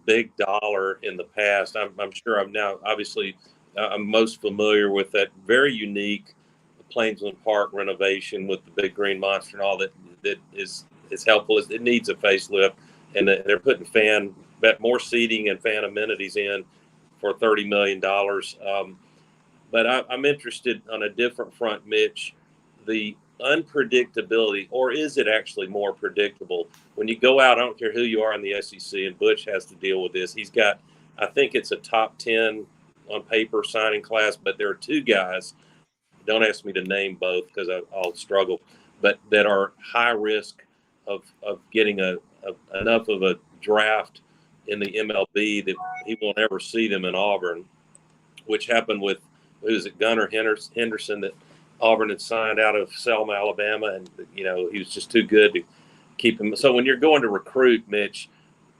big dollar in the past. I'm sure I'm now obviously I'm most familiar with that very unique Plainsland Park renovation with the big green monster and all that is helpful. It needs a facelift, and they're putting more seating and fan amenities in for $30 million. But I'm interested on a different front, Mitch, the unpredictability, or is it actually more predictable? When you go out, I don't care who you are in the SEC, and Butch has to deal with this. He's got, I think it's a top 10 on paper signing class, but there are two guys, don't ask me to name both because I'll struggle, but that are high risk of getting enough of a draft in the MLB that he won't ever see them in Auburn, which happened with, Gunnar Henderson that Auburn had signed out of Selma, Alabama, and he was just too good to keep him. So when you're going to recruit, Mitch,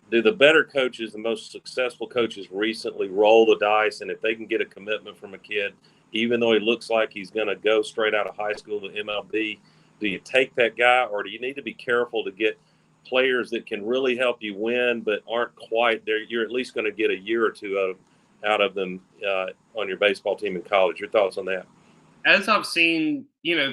do the better coaches, the most successful coaches recently roll the dice, and if they can get a commitment from a kid, even though he looks like he's going to go straight out of high school to MLB, do you take that guy, or do you need to be careful to get players that can really help you win but aren't quite there? You're at least going to get a year or two out of them on your baseball team in college. Your thoughts on that? As I've seen,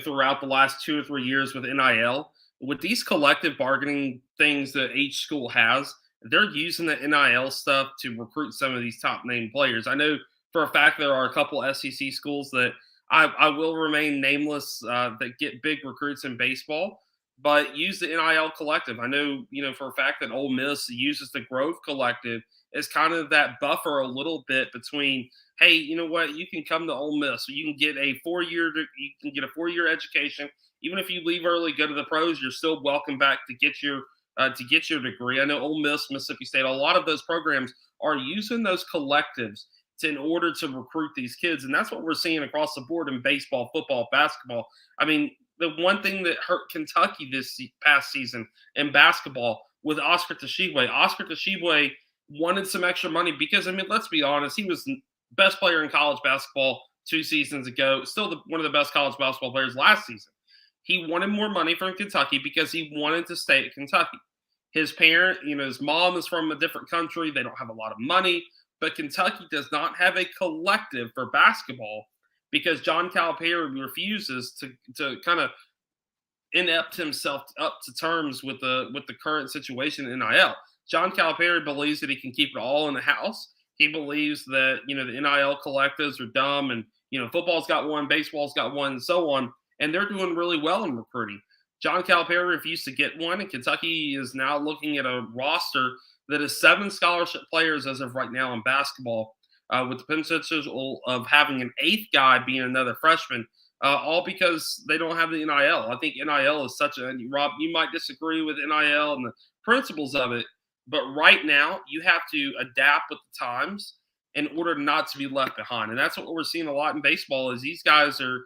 throughout the last 2 or 3 years with NIL, with these collective bargaining things that each school has, they're using the NIL stuff to recruit some of these top name players. I know for a fact there are a couple SEC schools that I will remain nameless that get big recruits in baseball, but use the NIL collective. I know, for a fact that Ole Miss uses the Grove Collective as kind of that buffer a little bit between, hey, you know what, you can come to Ole Miss, so you can get a 4-year education. Even if you leave early, go to the pros, you're still welcome back to get your degree. I know Ole Miss, Mississippi State, a lot of those programs are using those collectives in order to recruit these kids, and that's what we're seeing across the board in baseball, football, basketball. I mean, the one thing that hurt Kentucky this past season in basketball with Oscar Tshiebwe wanted some extra money because, let's be honest, he was the best player in college basketball 2 seasons ago, still one of the best college basketball players last season. He wanted more money from Kentucky because he wanted to stay at Kentucky. His parent, his mom is from a different country. They don't have a lot of money, but Kentucky does not have a collective for basketball because John Calipari refuses to kind of inept himself up to terms with the current situation in NIL. John Calipari believes that he can keep it all in the house. He believes that, the NIL collectives are dumb and, football's got one, baseball's got one, and so on. And they're doing really well in recruiting. John Calipari refused to get one, and Kentucky is now looking at a roster that is 7 scholarship players as of right now in basketball, with the potential of having an 8th guy being another freshman, all because they don't have the NIL. I think NIL is Rob, you might disagree with NIL and the principles of it, but right now you have to adapt with the times in order not to be left behind. And that's what we're seeing a lot in baseball is these guys are,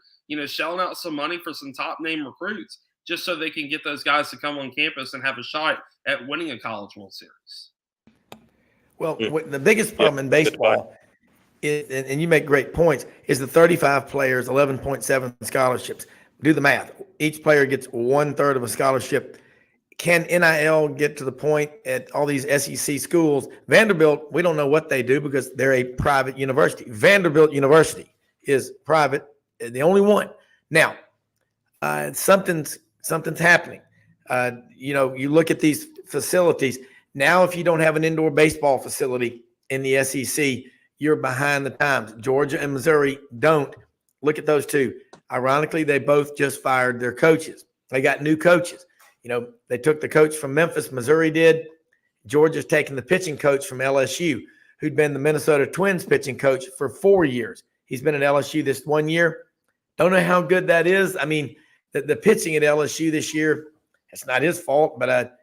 shelling out some money for some top name recruits just so they can get those guys to come on campus and have a shot at winning a College World Series. Well, the biggest problem in baseball is, and you make great points, is the 35 players, 11.7 scholarships. Do the math. Each player gets 1/3 of a scholarship. Can NIL get to the point at all these SEC schools? Vanderbilt, we don't know what they do because they're a private university. Vanderbilt University is private, the only one. Now, something's happening. You look at these facilities. Now, if you don't have an indoor baseball facility in the SEC, you're behind the times. Georgia and Missouri don't. Look at those two. Ironically, they both just fired their coaches. They got new coaches. They took the coach from Memphis, Missouri did. Georgia's taking the pitching coach from LSU, who'd been the Minnesota Twins pitching coach for 4 years. He's been at LSU this 1 year. Don't know how good that is. the pitching at LSU this year, it's not his fault, but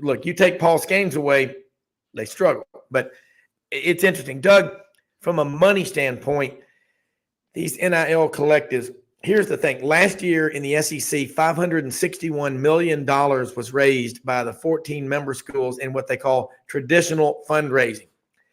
look, you take Paul Scanes away, they struggle. But it's interesting. Doug, from a money standpoint, these NIL collectives, here's the thing. Last year in the SEC, $561 million was raised by the 14 member schools in what they call traditional fundraising.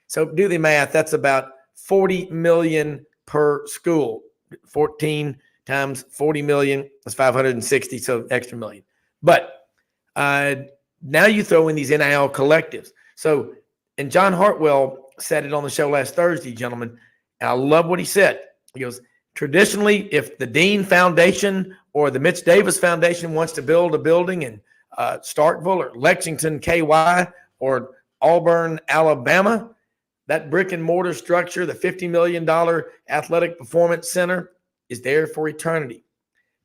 So do the math. That's about $40 million per school. 14 times 40 million, that's 560, so extra million. But now you throw in these NIL collectives. So, and John Hartwell said it on the show last Thursday, gentlemen, and I love what he said. He goes, traditionally, if the Dean Foundation or the Mitch Davis Foundation wants to build a building in Starkville or Lexington, KY, or Auburn, Alabama, that brick and mortar structure, the $50 million athletic performance center, is there for eternity.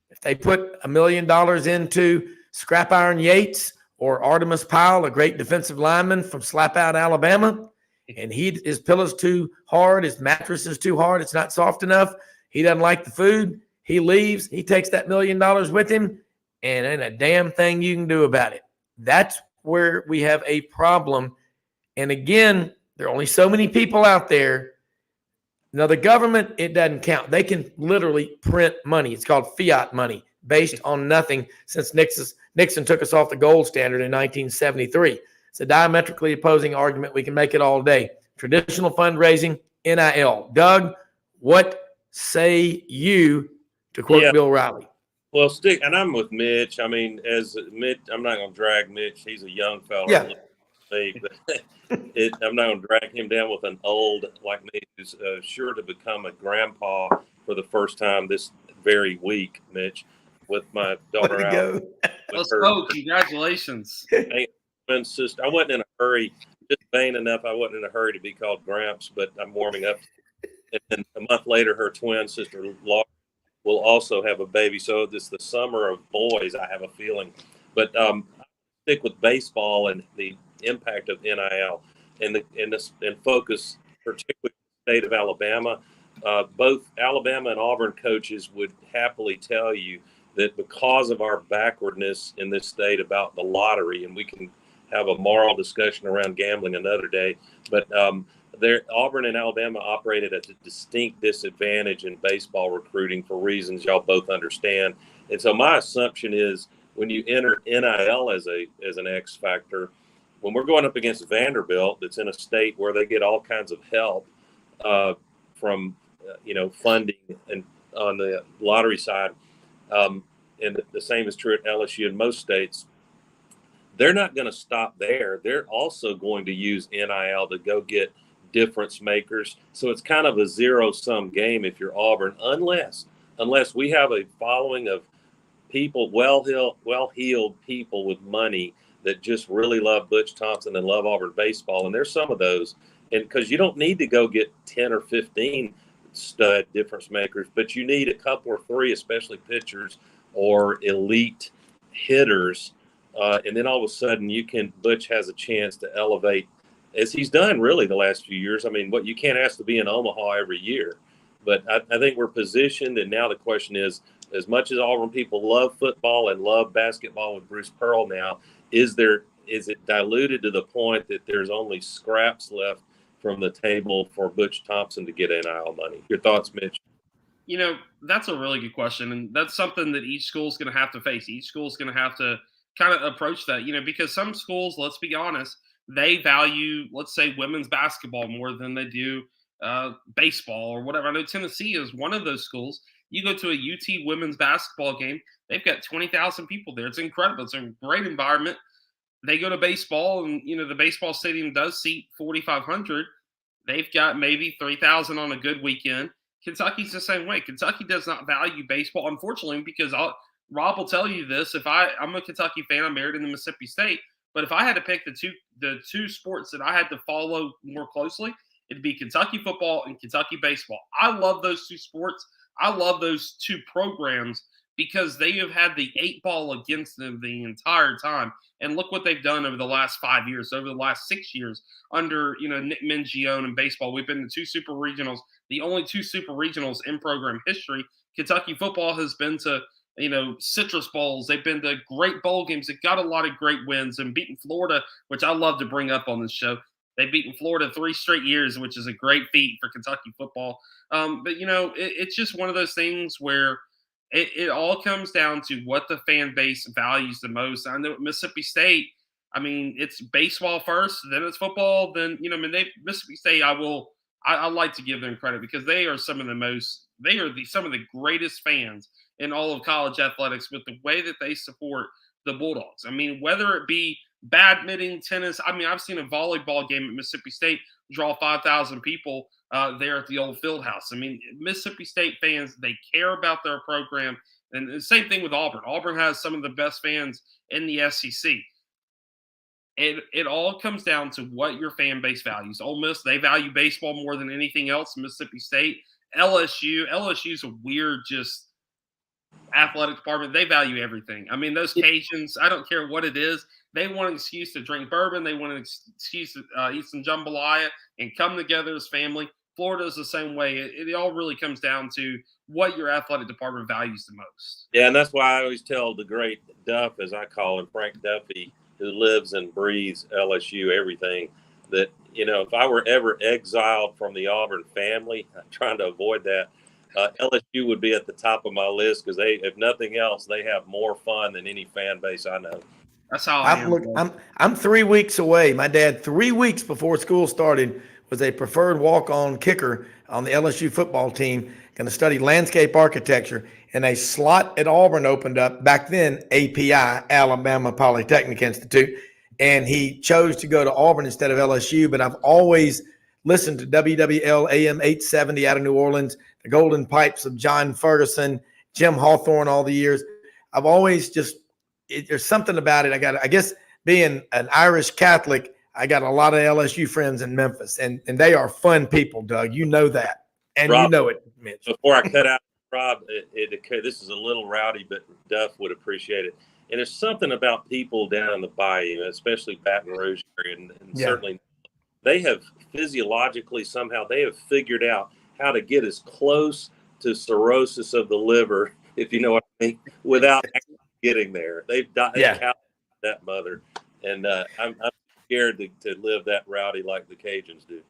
If they put $1 million into Scrap Iron Yates or Artemis Powell, a great defensive lineman from Slapout, Alabama, and his pillow's too hard, his mattress is too hard, it's not soft enough, he doesn't like the food, he leaves, he takes that $1 million with him, and ain't a damn thing you can do about it. That's where we have a problem. And again, there are only so many people out there. Now, the government, it doesn't count. They can literally print money. It's called fiat money, based on nothing since Nixon took us off the gold standard in 1973. It's a diametrically opposing argument. We can make it all day. Traditional fundraising, NIL. Doug, what say you, to quote Bill Riley? Well, and I'm with Mitch. I mean, as Mitch, I'm not going to drag Mitch. He's a young fella. Yeah. But I'm not going to drag him down with an old like me who's sure to become a grandpa for the first time this very week, Mitch, with my daughter out. Let's go. Congratulations. And sister, I wasn't in a hurry, just vain enough. I wasn't in a hurry to be called Gramps, but I'm warming up. And then a month later, her twin sister, Laura, will also have a baby. So it's the summer of boys, I have a feeling. But I stick with baseball and the impact of NIL and focus particularly the state of Alabama. Both Alabama and Auburn coaches would happily tell you that because of our backwardness in this state about the lottery, and we can have a moral discussion around gambling another day, but Auburn and Alabama operated at a distinct disadvantage in baseball recruiting for reasons y'all both understand. And so my assumption is when you enter NIL as an X factor, when we're going up against Vanderbilt, that's in a state where they get all kinds of help from funding and on the lottery side, and the same is true at LSU in most states, they're not going to stop there. They're also going to use NIL to go get difference makers. So it's kind of a zero-sum game if you're Auburn, unless we have a following of people, well-heeled people with money that just really love Butch Thompson and love Auburn baseball. And there's some of those. And because you don't need to go get 10 or 15 stud difference makers, but you need a couple or three, especially pitchers or elite hitters. And then all of a sudden Butch has a chance to elevate, as he's done really the last few years. I mean, you can't ask to be in Omaha every year, but I think we're positioned. And now the question is, as much as Auburn people love football and love basketball with Bruce Pearl now, is it diluted to the point that there's only scraps left from the table for Butch Thompson to get NIL money? Your thoughts, Mitch? That's a really good question. And that's something that each school is going to have to face. Each school is going to have to kind of approach that, because some schools, let's be honest, they value, let's say, women's basketball more than they do baseball or whatever. I know Tennessee is one of those schools. You go to a UT women's basketball game, they've got 20,000 people there. It's incredible. It's a great environment. They go to baseball, and the baseball stadium does seat 4,500. They've got maybe 3,000 on a good weekend. Kentucky's the same way. Kentucky does not value baseball, unfortunately, because Rob will tell you this. I'm a Kentucky fan, I'm married in the Mississippi State, but if I had to pick the two sports that I had to follow more closely, it'd be Kentucky football and Kentucky baseball. I love those two sports. I love those two programs because they have had the 8-ball against them the entire time. And look what they've done over the last 5 years, over the last 6 years under, Nick Mingione in baseball. We've been to 2 super regionals, the only 2 super regionals in program history. Kentucky football has been to Citrus Bowls. They've been to great bowl games. They've got a lot of great wins and beaten Florida, which I love to bring up on this show. They've beaten Florida 3 straight years, which is a great feat for Kentucky football. But it's just one of those things where it all comes down to what the fan base values the most. I know at Mississippi State, I mean, it's baseball first, then it's football. Then Mississippi State. I like to give them credit because they are some of the greatest fans in all of college athletics with the way that they support the Bulldogs. I mean, whether it be badminton, tennis. I mean, I've seen a volleyball game at Mississippi State draw 5,000 people there at the old field house. I mean, Mississippi State fans, they care about their program. And the same thing with Auburn. Auburn has some of the best fans in the SEC. It all comes down to what your fan base values. Ole Miss, they value baseball more than anything else. Mississippi State, LSU's a weird just athletic department. They value everything. I mean, those Cajuns, I don't care what it is. They want an excuse to drink bourbon. They want an excuse to eat some jambalaya and come together as family. Florida is the same way. It all really comes down to what your athletic department values the most. Yeah, and that's why I always tell the great Duff, as I call him, Frank Duffy, who lives and breathes LSU everything, that, if I were ever exiled from the Auburn family, I'm trying to avoid that, LSU would be at the top of my list because if nothing else, they have more fun than any fan base I know. That's how I am. Look, I'm 3 weeks away. My dad, 3 weeks before school started, was a preferred walk-on kicker on the LSU football team, going to study landscape architecture, and a slot at Auburn opened up back then, API, Alabama Polytechnic Institute, and he chose to go to Auburn instead of LSU. But I've always listened to WWL AM 870 out of New Orleans, the Golden Pipes of John Ferguson, Jim Hawthorne all the years. I've always there's something about it. I guess being an Irish Catholic, I got a lot of LSU friends in Memphis, and they are fun people, Doug. You know that, and Rob, you know it, Mitch. Before I cut out, Rob, this is a little rowdy, but Duff would appreciate it. And there's something about people down in the bayou, especially Baton Rouge area, and certainly they have physiologically somehow they have figured out how to get as close to cirrhosis of the liver, if you know what I mean, without actually getting there. They've counted that mother, and I'm scared to live that rowdy like the Cajuns do.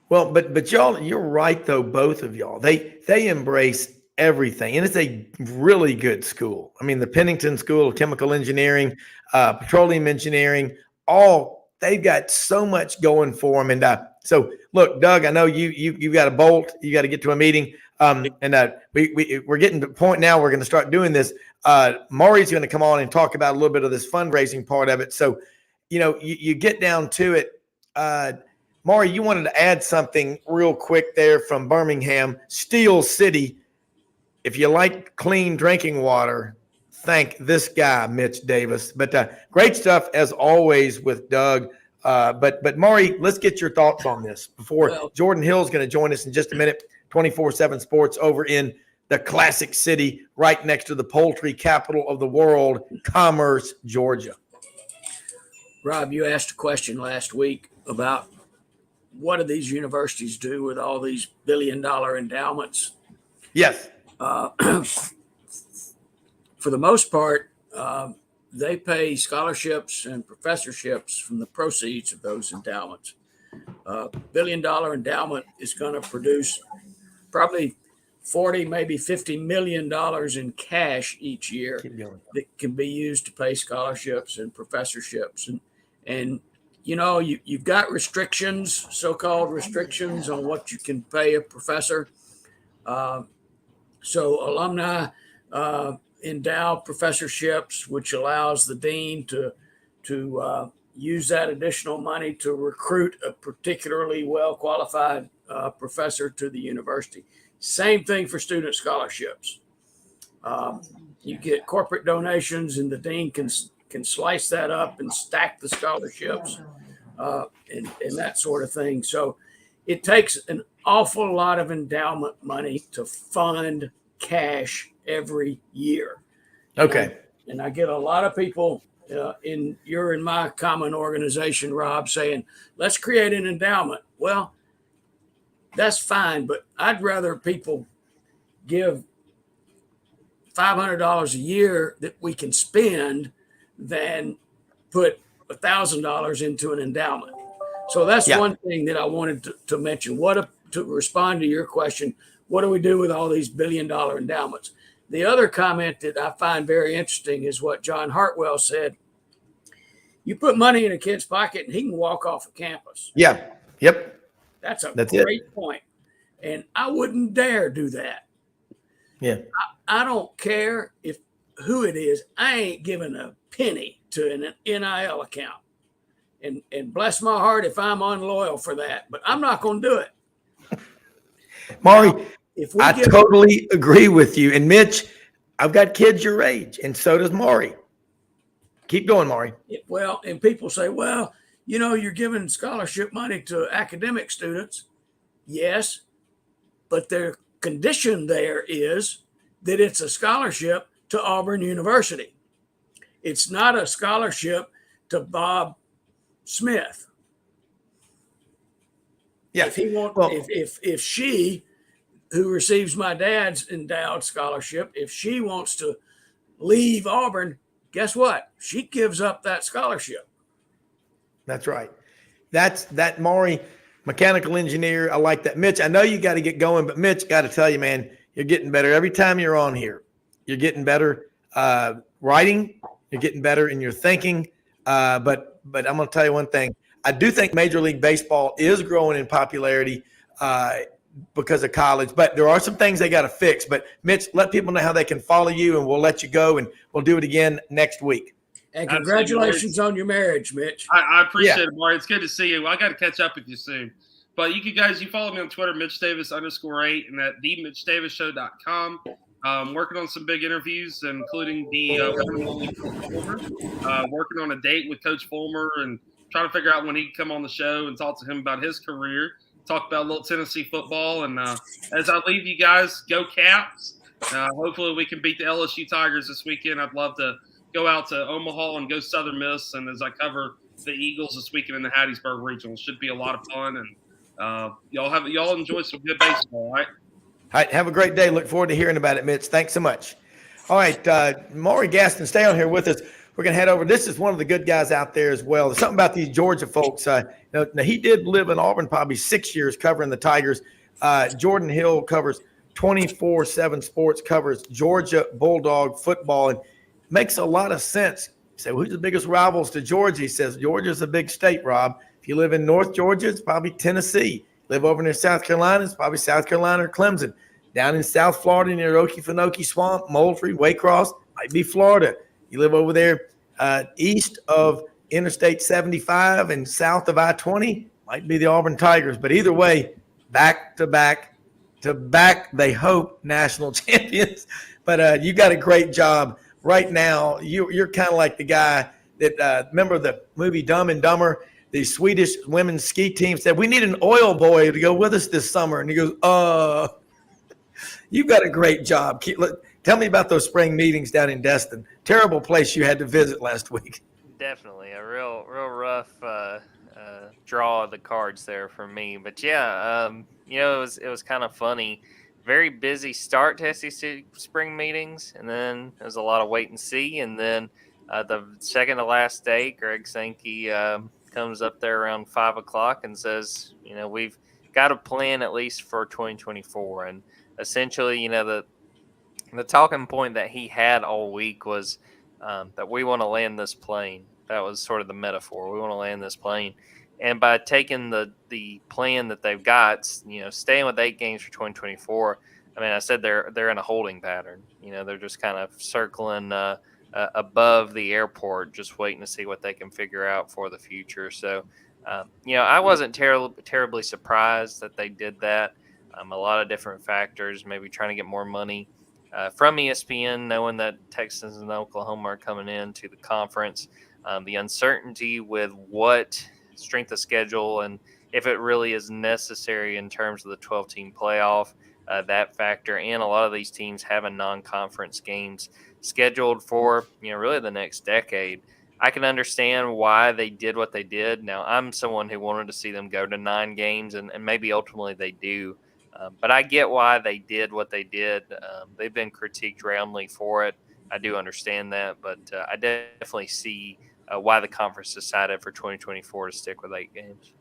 Well, but y'all, you're right though. Both of y'all, they embrace everything, and it's a really good school. I mean, the Pennington School of Chemical Engineering, Petroleum Engineering, they've got so much going for them. And so, look, Doug, I know you got a bolt. You got to get to a meeting, and we're getting to the point now. We're going to start doing this. Maury's going to come on and talk about a little bit of this fundraising part of it. So, you get down to it. Maury, you wanted to add something real quick there from Birmingham, Steel City. If you like clean drinking water, thank this guy, Mitch Davis. But great stuff as always with Doug. But Maury, let's get your thoughts on this before Jordan Hill's going to join us in just a minute. 24/7 Sports over in the Classic City, right next to the poultry capital of the world, Commerce, Georgia. Rob, you asked a question last week about what do these universities do with all these billion-dollar endowments? Yes. For the most part, they pay scholarships and professorships from the proceeds of those endowments. Billion-dollar endowment is going to produce probably 40, maybe $50 million in cash each year that can be used to pay scholarships and professorships. And you've got restrictions, so-called restrictions on what you can pay a professor. So alumni endow professorships, which allows the dean to use that additional money to recruit a particularly well-qualified professor to the university. Same thing for student scholarships. You get corporate donations, and the dean can slice that up and stack the scholarships and that sort of thing. So it takes an awful lot of endowment money to fund cash every year. Okay. And I get a lot of people you're in my common organization, Rob, saying, let's create an endowment. Well, that's fine, but I'd rather people give $500 a year that we can spend than put $1,000 into an endowment. So that's one thing that I wanted to mention. To respond to your question, what do we do with all these billion-dollar endowments? The other comment that I find very interesting is what John Hartwell said. You put money in a kid's pocket and he can walk off of campus. Yeah. Yep. That's a That's great point. And I wouldn't dare do that. Yeah. I don't care who it is. I ain't giving a penny to an NIL account. And bless my heart if I'm unloyal for that, but I'm not going to do it. Maury, now, I totally agree with you. And Mitch, I've got kids your age, and so does Maury. Keep going, Maury. Well, and people say, well, you're giving scholarship money to academic students. Yes, but their condition there is that it's a scholarship to Auburn University. It's not a scholarship to Bob Smith. Yeah. If she, who receives my dad's endowed scholarship, if she wants to leave Auburn, guess what? She gives up that scholarship. That's right. That's that Maury, mechanical engineer. I like that. Mitch, I know you got to get going, but Mitch, got to tell you, man, you're getting better every time you're on here. You're getting better writing. You're getting better in your thinking. But I'm going to tell you one thing. I do think Major League Baseball is growing in popularity because of college, but there are some things they got to fix. But Mitch, let people know how they can follow you, and we'll let you go, and we'll do it again next week. And congratulations on your marriage, Mitch. I appreciate it, Marty. It's good to see you. I got to catch up with you soon. But you follow me on Twitter, MitchDavis_8, and at themitchdavisshow.com. Working on some big interviews, including the working on a date with Coach Fulmer and trying to figure out when he can come on the show and talk to him about his career, talk about a little Tennessee football. And as I leave you guys, go Caps. Hopefully we can beat the LSU Tigers this weekend. I'd love to go out to Omaha and go Southern Miss. And as I cover the Eagles this weekend in the Hattiesburg Regional, it should be a lot of fun. And y'all enjoy some good baseball, all right? All right, have a great day. Look forward to hearing about it, Mitch. Thanks so much. All right, Maury Gaston, stay on here with us. We're going to head over. This is one of the good guys out there as well. There's something about these Georgia folks. Now he did live in Auburn probably 6 years covering the Tigers. Jordan Hill covers 24/7 sports, covers Georgia Bulldog football, and makes a lot of sense. You say, well, who's the biggest rivals to Georgia? He says, Georgia's a big state, Rob. If you live in North Georgia, it's probably Tennessee. Live over near South Carolina, it's probably South Carolina or Clemson. Down in South Florida near Okefenokee Swamp, Moultrie, Waycross, might be Florida. You live over there east of Interstate 75 and south of I-20, might be the Auburn Tigers. But either way, back to back, they hope, national champions. But you got a great job. Right now, you're kind of like the guy that remember the movie Dumb and Dumber? The Swedish women's ski team said, we need an oil boy to go with us this summer. And he goes, you've got a great job. Tell me about those spring meetings down in Destin. Terrible place you had to visit last week. Definitely a real rough draw of the cards there for me. But yeah, it was kind of funny. Very busy start to SEC spring meetings, and then there was a lot of wait and see. And then the second to last day, Greg Sankey comes up there around 5 o'clock and says, we've got a plan at least for 2024. And essentially, the talking point that he had all week was that we want to land this plane. That was sort of the metaphor. We want to land this plane. And by taking the plan that they've got, staying with 8 games for 2024, I mean, I said they're in a holding pattern. They're just kind of circling above the airport, just waiting to see what they can figure out for the future. So, I wasn't terribly surprised that they did that. A lot of different factors, maybe trying to get more money from ESPN, knowing that Texas and Oklahoma are coming into the conference, the uncertainty with what strength of schedule and if it really is necessary in terms of the 12-team playoff, that factor, and a lot of these teams having non-conference games scheduled for, really the next decade. I can understand why they did what they did. Now, I'm someone who wanted to see them go to 9 games, and maybe ultimately they do. But I get why they did what they did. They've been critiqued roundly for it. I do understand that, but I definitely see why the conference decided for 2024 to stick with 8 games.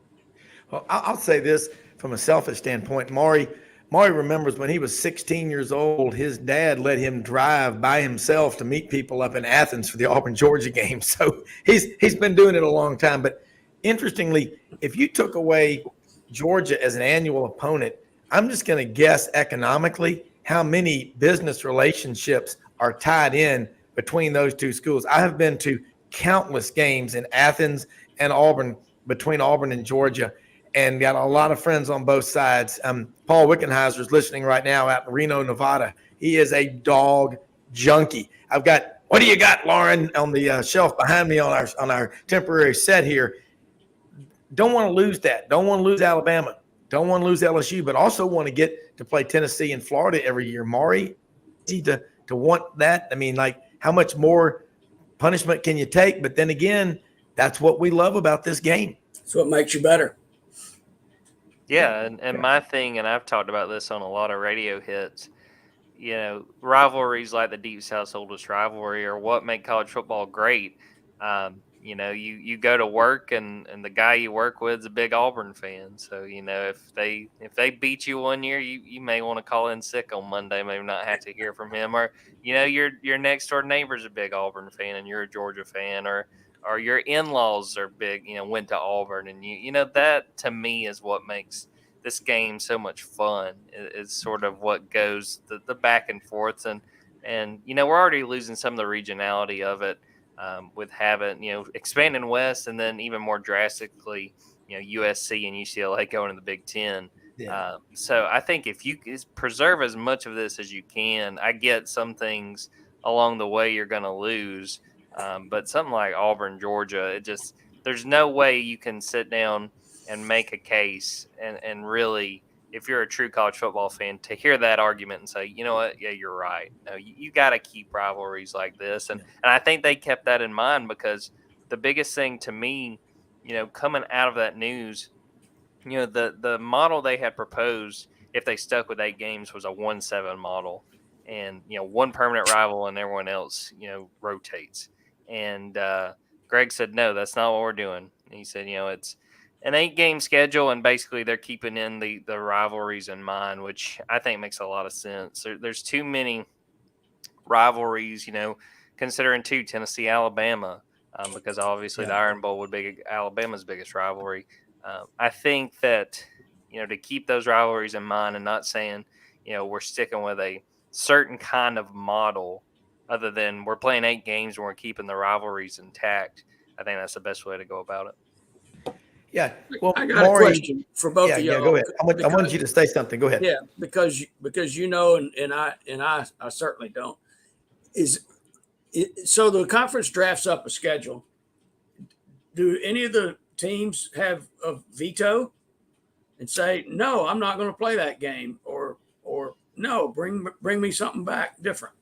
Well, I'll say this from a selfish standpoint. Maury remembers when he was 16 years old, his dad let him drive by himself to meet people up in Athens for the Auburn Georgia game. So he's been doing it a long time. But interestingly, if you took away Georgia as an annual opponent, I'm just going to guess economically how many business relationships are tied in between those two schools. I have been to countless games in Athens and Auburn, between Auburn and Georgia, and got a lot of friends on both sides. Paul Wickenheiser is listening right now out in Reno, Nevada. He is a dog junkie. I've got, what do you got, Lauren, on the shelf behind me on our temporary set here? Don't want to lose that. Don't want to lose Alabama. Don't want to lose LSU, but also want to get to play Tennessee and Florida every year. Maury, easy to want that. I mean, like, how much more punishment can you take? But then again, that's what we love about this game. That's what makes you better. Yeah, and my thing, and I've talked about this on a lot of radio hits, rivalries like the Deep South's oldest rivalry are what make college football great. You go to work and the guy you work with is a big Auburn fan. So, if they beat you one year, you may want to call in sick on Monday, maybe not have to hear from him. Or, your next door neighbor's a big Auburn fan and you're a Georgia fan, or your in-laws are big, went to Auburn, and that to me is what makes this game so much fun. It's sort of what goes the back and forths, and we're already losing some of the regionality of it with having expanding west, and then even more drastically USC and UCLA going to the Big Ten. Yeah. So I think if you preserve as much of this as you can, I get some things along the way you're going to lose. But something like Auburn, Georgia, there's no way you can sit down and make a case and really, if you're a true college football fan, to hear that argument and say, you know what, yeah, you're right. No, you got to keep rivalries like this. And I think they kept that in mind, because the biggest thing to me, coming out of that news, the model they had proposed, if they stuck with 8 games, was a 1-7 model. And, one permanent rival and everyone else, rotates. And Greg said, no, that's not what we're doing. And he said, it's an 8-game schedule, and basically they're keeping in the rivalries in mind, which I think makes a lot of sense. There's too many rivalries, considering too Tennessee, Alabama, because obviously the Iron Bowl would be Alabama's biggest rivalry. I think that, to keep those rivalries in mind and not saying, we're sticking with a certain kind of model other than we're playing 8 games and we're keeping the rivalries intact, I think that's the best way to go about it. Yeah. Well, I got a question for both of y'all. Yeah, go ahead. I wanted you to say something. Go ahead. Yeah, because and I certainly don't. So the conference drafts up a schedule. Do any of the teams have a veto and say, no, I'm not going to play that game, or no, bring me something back different?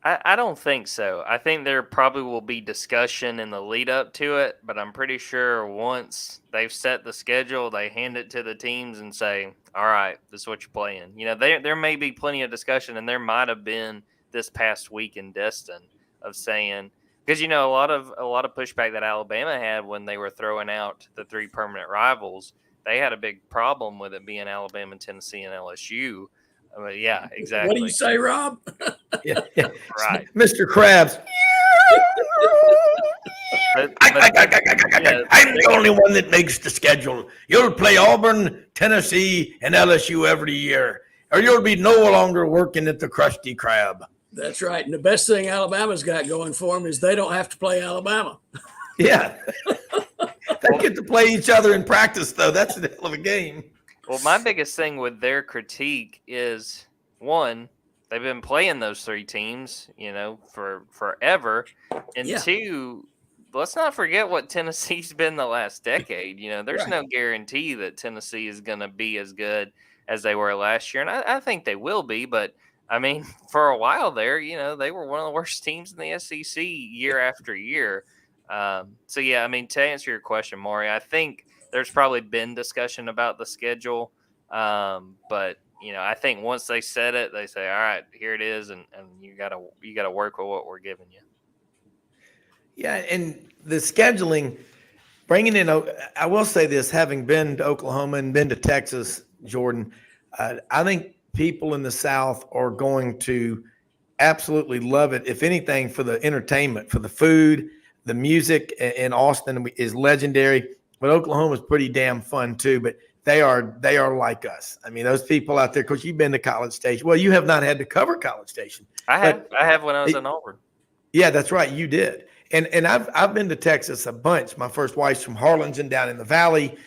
I don't think so. I think there probably will be discussion in the lead up to it, but I'm pretty sure once they've set the schedule, they hand it to the teams and say, all right, this is what you're playing. There may be plenty of discussion, and there might have been this past week in Destin of saying, because a lot of pushback that Alabama had when they were throwing out the 3 permanent rivals, they had a big problem with it being Alabama, Tennessee, and LSU. Yeah, exactly. What do you say, Rob? Yeah. Right. Mr. Krabs. I'm the only one that makes the schedule. You'll play Auburn, Tennessee, and LSU every year, or you'll be no longer working at the Krusty Krab. That's right. And the best thing Alabama's got going for them is they don't have to play Alabama. Yeah. They get to play each other in practice, though. That's a hell of a game. Well, my biggest thing with their critique is, one, they've been playing those 3 teams, for forever. And 2, let's not forget what Tennessee's been the last decade. There's no guarantee that Tennessee is going to be as good as they were last year. And I think they will be. But, I mean, for a while there, they were one of the worst teams in the SEC year after year. So, yeah, I mean, to answer your question, Maury, I think there's probably been discussion about the schedule. But I think once they set it, they say, all right, here it is. And you gotta work with what we're giving you. Yeah. And the scheduling, bringing in, I will say this, having been to Oklahoma and been to Texas, Jordan, I think people in the South are going to absolutely love it. If anything, for the entertainment, for the food, the music in Austin is legendary, but Oklahoma is pretty damn fun too. But they are like us. I mean, those people out there, because you've been to College Station. Well, you have not had to cover College Station. I have when I was in Auburn. Yeah, that's right. You did. And I've been to Texas a bunch. My first wife's from Harlingen down in the valley,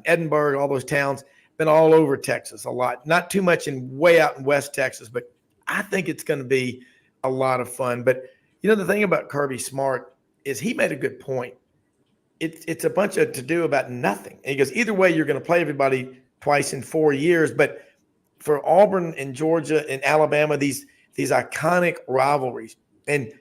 Edinburgh, all those towns. Been all over Texas a lot. Not too much in way out in West Texas, but I think it's going to be a lot of fun. But the thing about Kirby Smart is he made a good point. It's a bunch of to do about nothing. And he goes, either way, you're going to play everybody twice in 4 years. But for Auburn and Georgia and Alabama, these iconic rivalries. And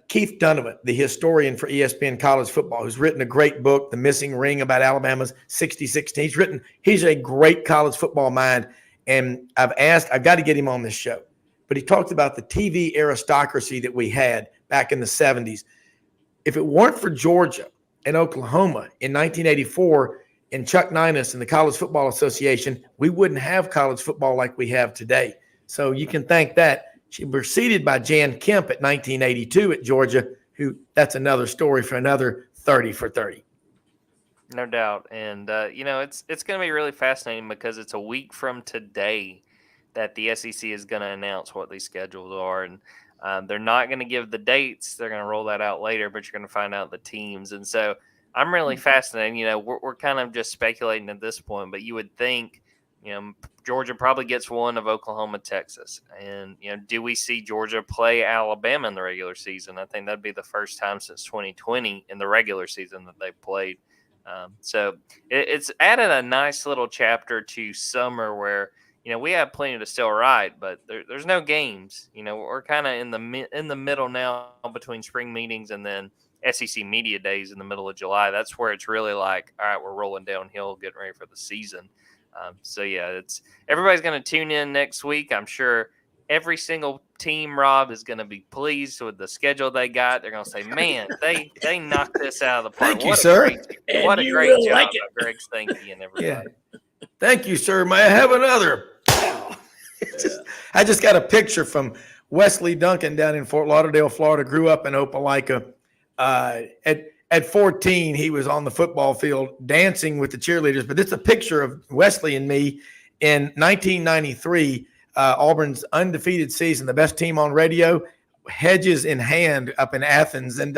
Keith Donovan, the historian for ESPN College Football, who's written a great book, The Missing Ring, about Alabama's 66 teams. He's a great college football mind. And I've got to get him on this show. But he talked about the TV aristocracy that we had back in the 70s. If it weren't for Georgia and Oklahoma in 1984 and Chuck Ninus and the College Football Association, we wouldn't have college football like we have today. So you can thank that. She was preceded by Jan Kemp at 1982 at Georgia, who that's another story for another 30 for 30. No doubt. And, it's going to be really fascinating because it's a week from today that the SEC is going to announce what these schedules are. And they're not going to give the dates. They're going to roll that out later, but you're going to find out the teams. And so I'm really fascinated. We're kind of just speculating at this point, but you would think, Georgia probably gets one of Oklahoma, Texas. And, do we see Georgia play Alabama in the regular season? I think that'd be the first time since 2020 in the regular season that they played. So it's added a nice little chapter to summer where, we have plenty to still write, but there's no games. We're kind of in the middle now between spring meetings and then SEC media days in the middle of July. That's where it's really like, all right, we're rolling downhill, getting ready for the season. So yeah, everybody's going to tune in next week. I'm sure every single team, Rob, is going to be pleased with the schedule they got. They're going to say, man, they knocked this out of the park. Thank you, sir. What a great job, Greg Stanky and everybody. Yeah. Thank you, sir. May I have another? I just got a picture from Wesley Duncan down in Fort Lauderdale, Florida. Grew up in Opelika. At 14, he was on the football field dancing with the cheerleaders. But it's a picture of Wesley and me in 1993, Auburn's undefeated season, the best team on radio, hedges in hand up in Athens. And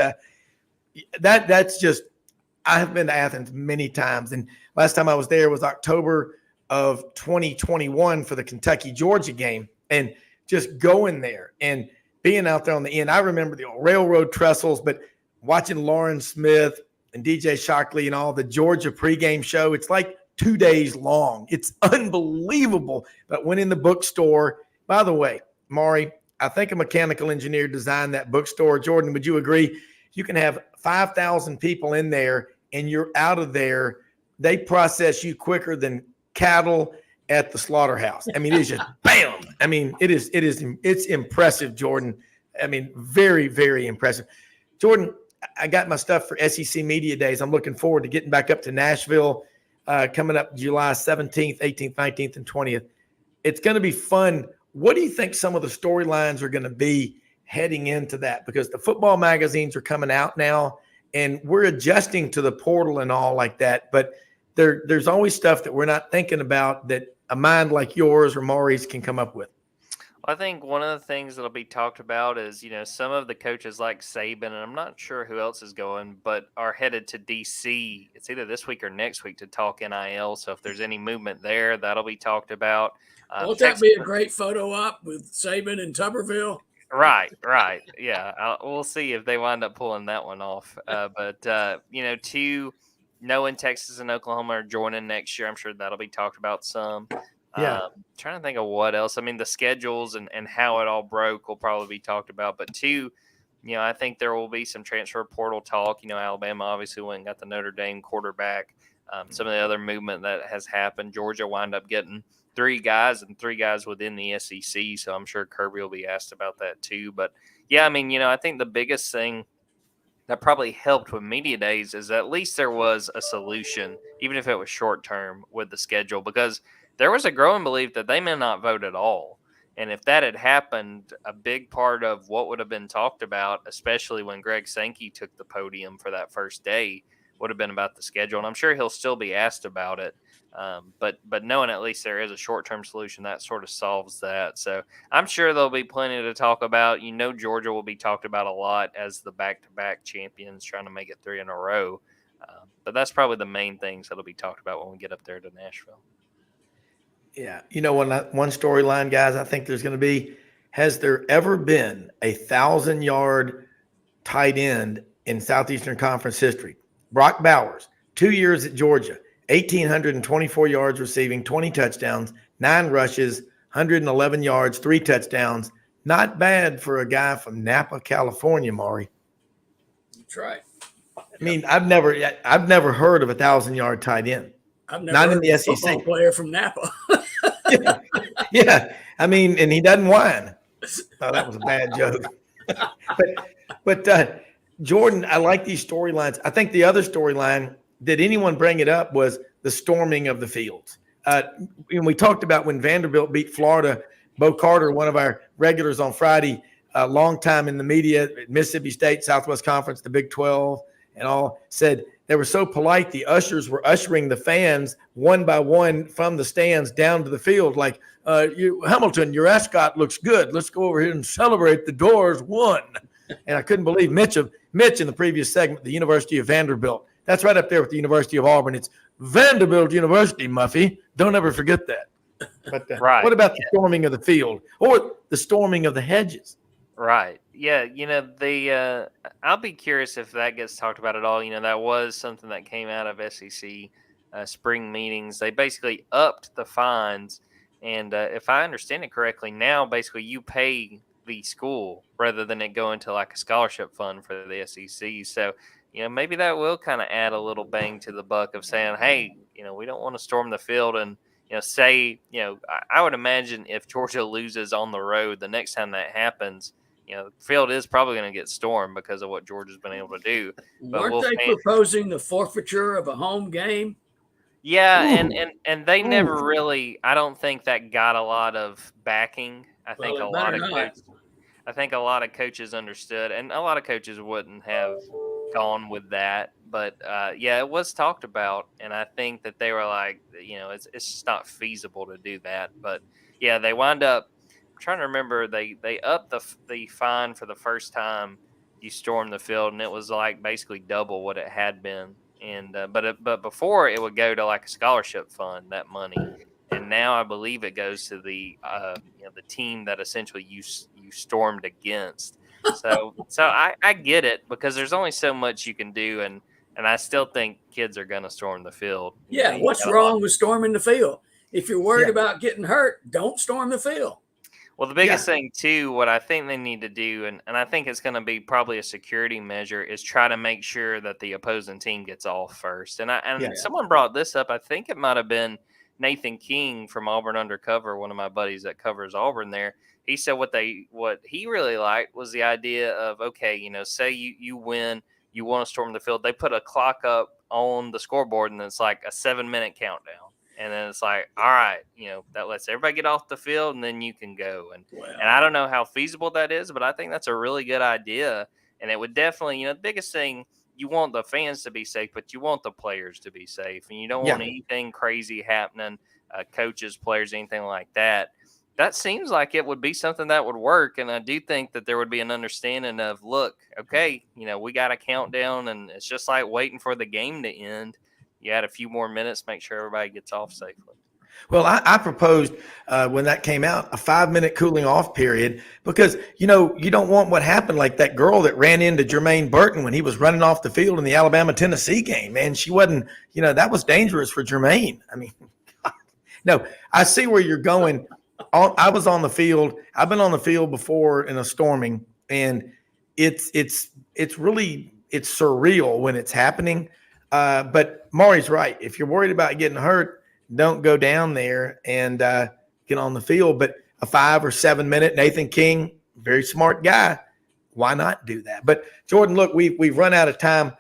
that's just – I have been to Athens many times. And last time I was there was October of 2021 for the Kentucky-Georgia game. And just going there and being out there on the end. I remember the old railroad trestles, but watching Lauren Smith and DJ Shockley and all the Georgia pregame show, it's like 2 days long. It's unbelievable. But went in the bookstore. By the way, Maury, I think a mechanical engineer designed that bookstore. Jordan, would you agree? You can have 5,000 people in there and you're out of there. They process you quicker than cattle at the slaughterhouse. I mean, it's just bam. I mean, it's impressive, Jordan. I mean, very, very impressive. Jordan, I got my stuff for SEC Media Days. I'm looking forward to getting back up to Nashville coming up July 17th, 18th, 19th, and 20th. It's going to be fun. What do you think some of the storylines are going to be heading into that? Because the football magazines are coming out now, and we're adjusting to the portal and all like that. But there's always stuff that we're not thinking about that a mind like yours or Maury's can come up with. I think one of the things that'll be talked about is, some of the coaches like Saban, and I'm not sure who else is going, but are headed to D.C. It's either this week or next week to talk NIL. So if there's any movement there, that'll be talked about. Won't that be a great photo op with Saban and Tuberville? Right. Yeah, we'll see if they wind up pulling that one off. But knowing Texas and Oklahoma are joining next year, I'm sure that'll be talked about some. Yeah. Trying to think of what else. I mean, the schedules and how it all broke will probably be talked about. But two, I think there will be some transfer portal talk. Alabama obviously went and got the Notre Dame quarterback. some of the other movement that has happened. Georgia wound up getting 3 guys and 3 guys within the SEC. So I'm sure Kirby will be asked about that too. But yeah, I mean, I think the biggest thing that probably helped with media days is at least there was a solution, even if it was short term with the schedule, because there was a growing belief that they may not vote at all. And if that had happened, a big part of what would have been talked about, especially when Greg Sankey took the podium for that first day, would have been about the schedule. And I'm sure he'll still be asked about it. But knowing at least there is a short term solution, that sort of solves that. So I'm sure there'll be plenty to talk about. Georgia will be talked about a lot as the back to back champions trying to make it 3 in a row. But that's probably the main things that'll be talked about when we get up there to Nashville. Yeah. One storyline, guys, I think there's going to be, has there ever been a 1,000-yard tight end in Southeastern Conference history? Brock Bowers, 2 years at Georgia, 1,824 yards receiving, 20 touchdowns, 9 rushes, 111 yards, 3 touchdowns. Not bad for a guy from Napa, California, Maury. That's right. I mean, I've never heard of a 1,000-yard tight end. I've never Not heard in the of a SEC. football player from Napa. Yeah. I mean, and he doesn't whine. Oh, that was a bad joke. But Jordan, I like these storylines. I think the other storyline, did anyone bring it up, was the storming of the fields. And we talked about when Vanderbilt beat Florida. Bo Carter, one of our regulars on Friday, a long time in the media at Mississippi State, Southwest Conference, the Big 12, and all, said they were so polite. The ushers were ushering the fans one by one from the stands down to the field, like, Hamilton, your ascot looks good. Let's go over here and celebrate. The Doors won. And I couldn't believe Mitch in the previous segment, the University of Vanderbilt. That's right up there with the University of Auburn. It's Vanderbilt University, Muffy. Don't ever forget that. But right. What about the storming of the field or the storming of the hedges? Right. Yeah. I'll be curious if that gets talked about at all. That was something that came out of SEC spring meetings. They basically upped the fines. And if I understand it correctly, now basically you pay the school rather than it going to like a scholarship fund for the SEC. So, maybe that will kind of add a little bang to the buck of saying, hey, we don't want to storm the field. And, I would imagine if Georgia loses on the road, the next time that happens, the field is probably going to get stormed because of what Georgia's been able to do. But weren't they proposing the forfeiture of a home game? Yeah, and they never really. I don't think that got a lot of backing. I think a lot of coaches understood, and a lot of coaches wouldn't have gone with that. But yeah, it was talked about, and I think that they were like, it's just not feasible to do that. But yeah, they wind up. I'm trying to remember, they upped the fine for the first time you stormed the field, and it was like basically double what it had been. And but before it would go to like a scholarship fund, that money, and now I believe it goes to the the team that essentially you stormed against. So I get it, because there's only so much you can do, and I still think kids are gonna storm the field. Yeah, what's wrong with storming the field? If you're worried about getting hurt, don't storm the field. Well, the biggest thing, too, what I think they need to do, and I think it's going to be probably a security measure, is try to make sure that the opposing team gets off first. And someone brought this up. I think it might have been Nathan King from Auburn Undercover, one of my buddies that covers Auburn there. He said what he really liked was the idea of, okay, say you win, you want to storm the field. They put a clock up on the scoreboard, and it's like a 7-minute countdown. And then it's like, all right, that lets everybody get off the field, and then you can go. And I don't know how feasible that is, but I think that's a really good idea. And it would definitely, the biggest thing, you want the fans to be safe, but you want the players to be safe. And you don't want anything crazy happening, coaches, players, anything like that. That seems like it would be something that would work. And I do think that there would be an understanding of, look, okay, we got a countdown, and it's just like waiting for the game to end. You add a few more minutes, make sure everybody gets off safely. Well, I proposed when that came out, a 5-minute cooling off period, because, you don't want what happened, like that girl that ran into Jermaine Burton when he was running off the field in the Alabama-Tennessee game, man. She wasn't, that was dangerous for Jermaine. I mean, no, I see where you're going. I was on the field. I've been on the field before in a storming, and it's surreal when it's happening. But Maury's right. If you're worried about getting hurt, don't go down there and get on the field. But a 5 or 7 minute, Nathan King, very smart guy. Why not do that? But Jordan, look, we've run out of time.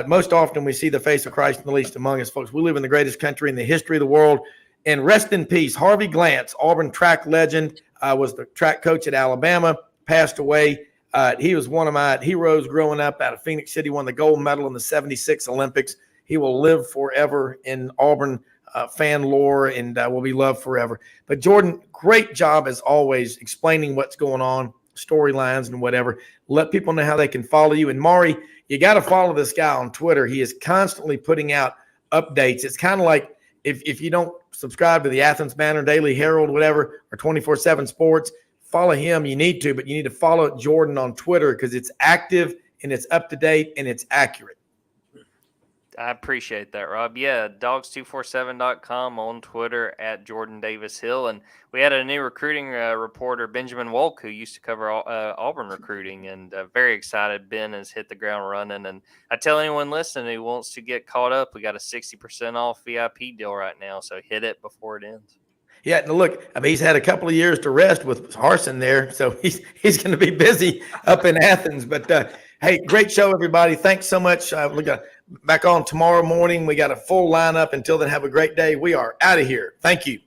Most often we see the face of Christ in the least among us, folks. We live in the greatest country in the history of the world. And rest in peace, Harvey Glantz, Auburn track legend, was the track coach at Alabama, passed away. He was one of my heroes growing up out of Phoenix City, won the gold medal in the 76 Olympics. He will live forever in Auburn fan lore and will be loved forever. But Jordan, great job as always explaining what's going on, storylines and whatever. Let people know how they can follow you. And Maury, you got to follow this guy on Twitter. He is constantly putting out updates. It's kind of like if you don't subscribe to the Athens Banner, Daily Herald, whatever, or 24/7 Sports, follow him. You need to, but you need to follow Jordan on Twitter because it's active and it's up to date and it's accurate. I appreciate that, Rob. Yeah, dogs247.com, on Twitter at Jordan Davis Hill. And we had a new recruiting reporter, Benjamin Wolk, who used to cover Auburn recruiting, and very excited. Ben has hit the ground running. And I tell anyone listening who wants to get caught up, we got a 60% off VIP deal right now, so hit it before it ends. Yeah, look, I mean, he's had a couple of years to rest with Harsin there, so he's going to be busy up in Athens. But, hey, great show, everybody. Thanks so much. We're going back on tomorrow morning. We got a full lineup. Until then, have a great day. We are out of here. Thank you.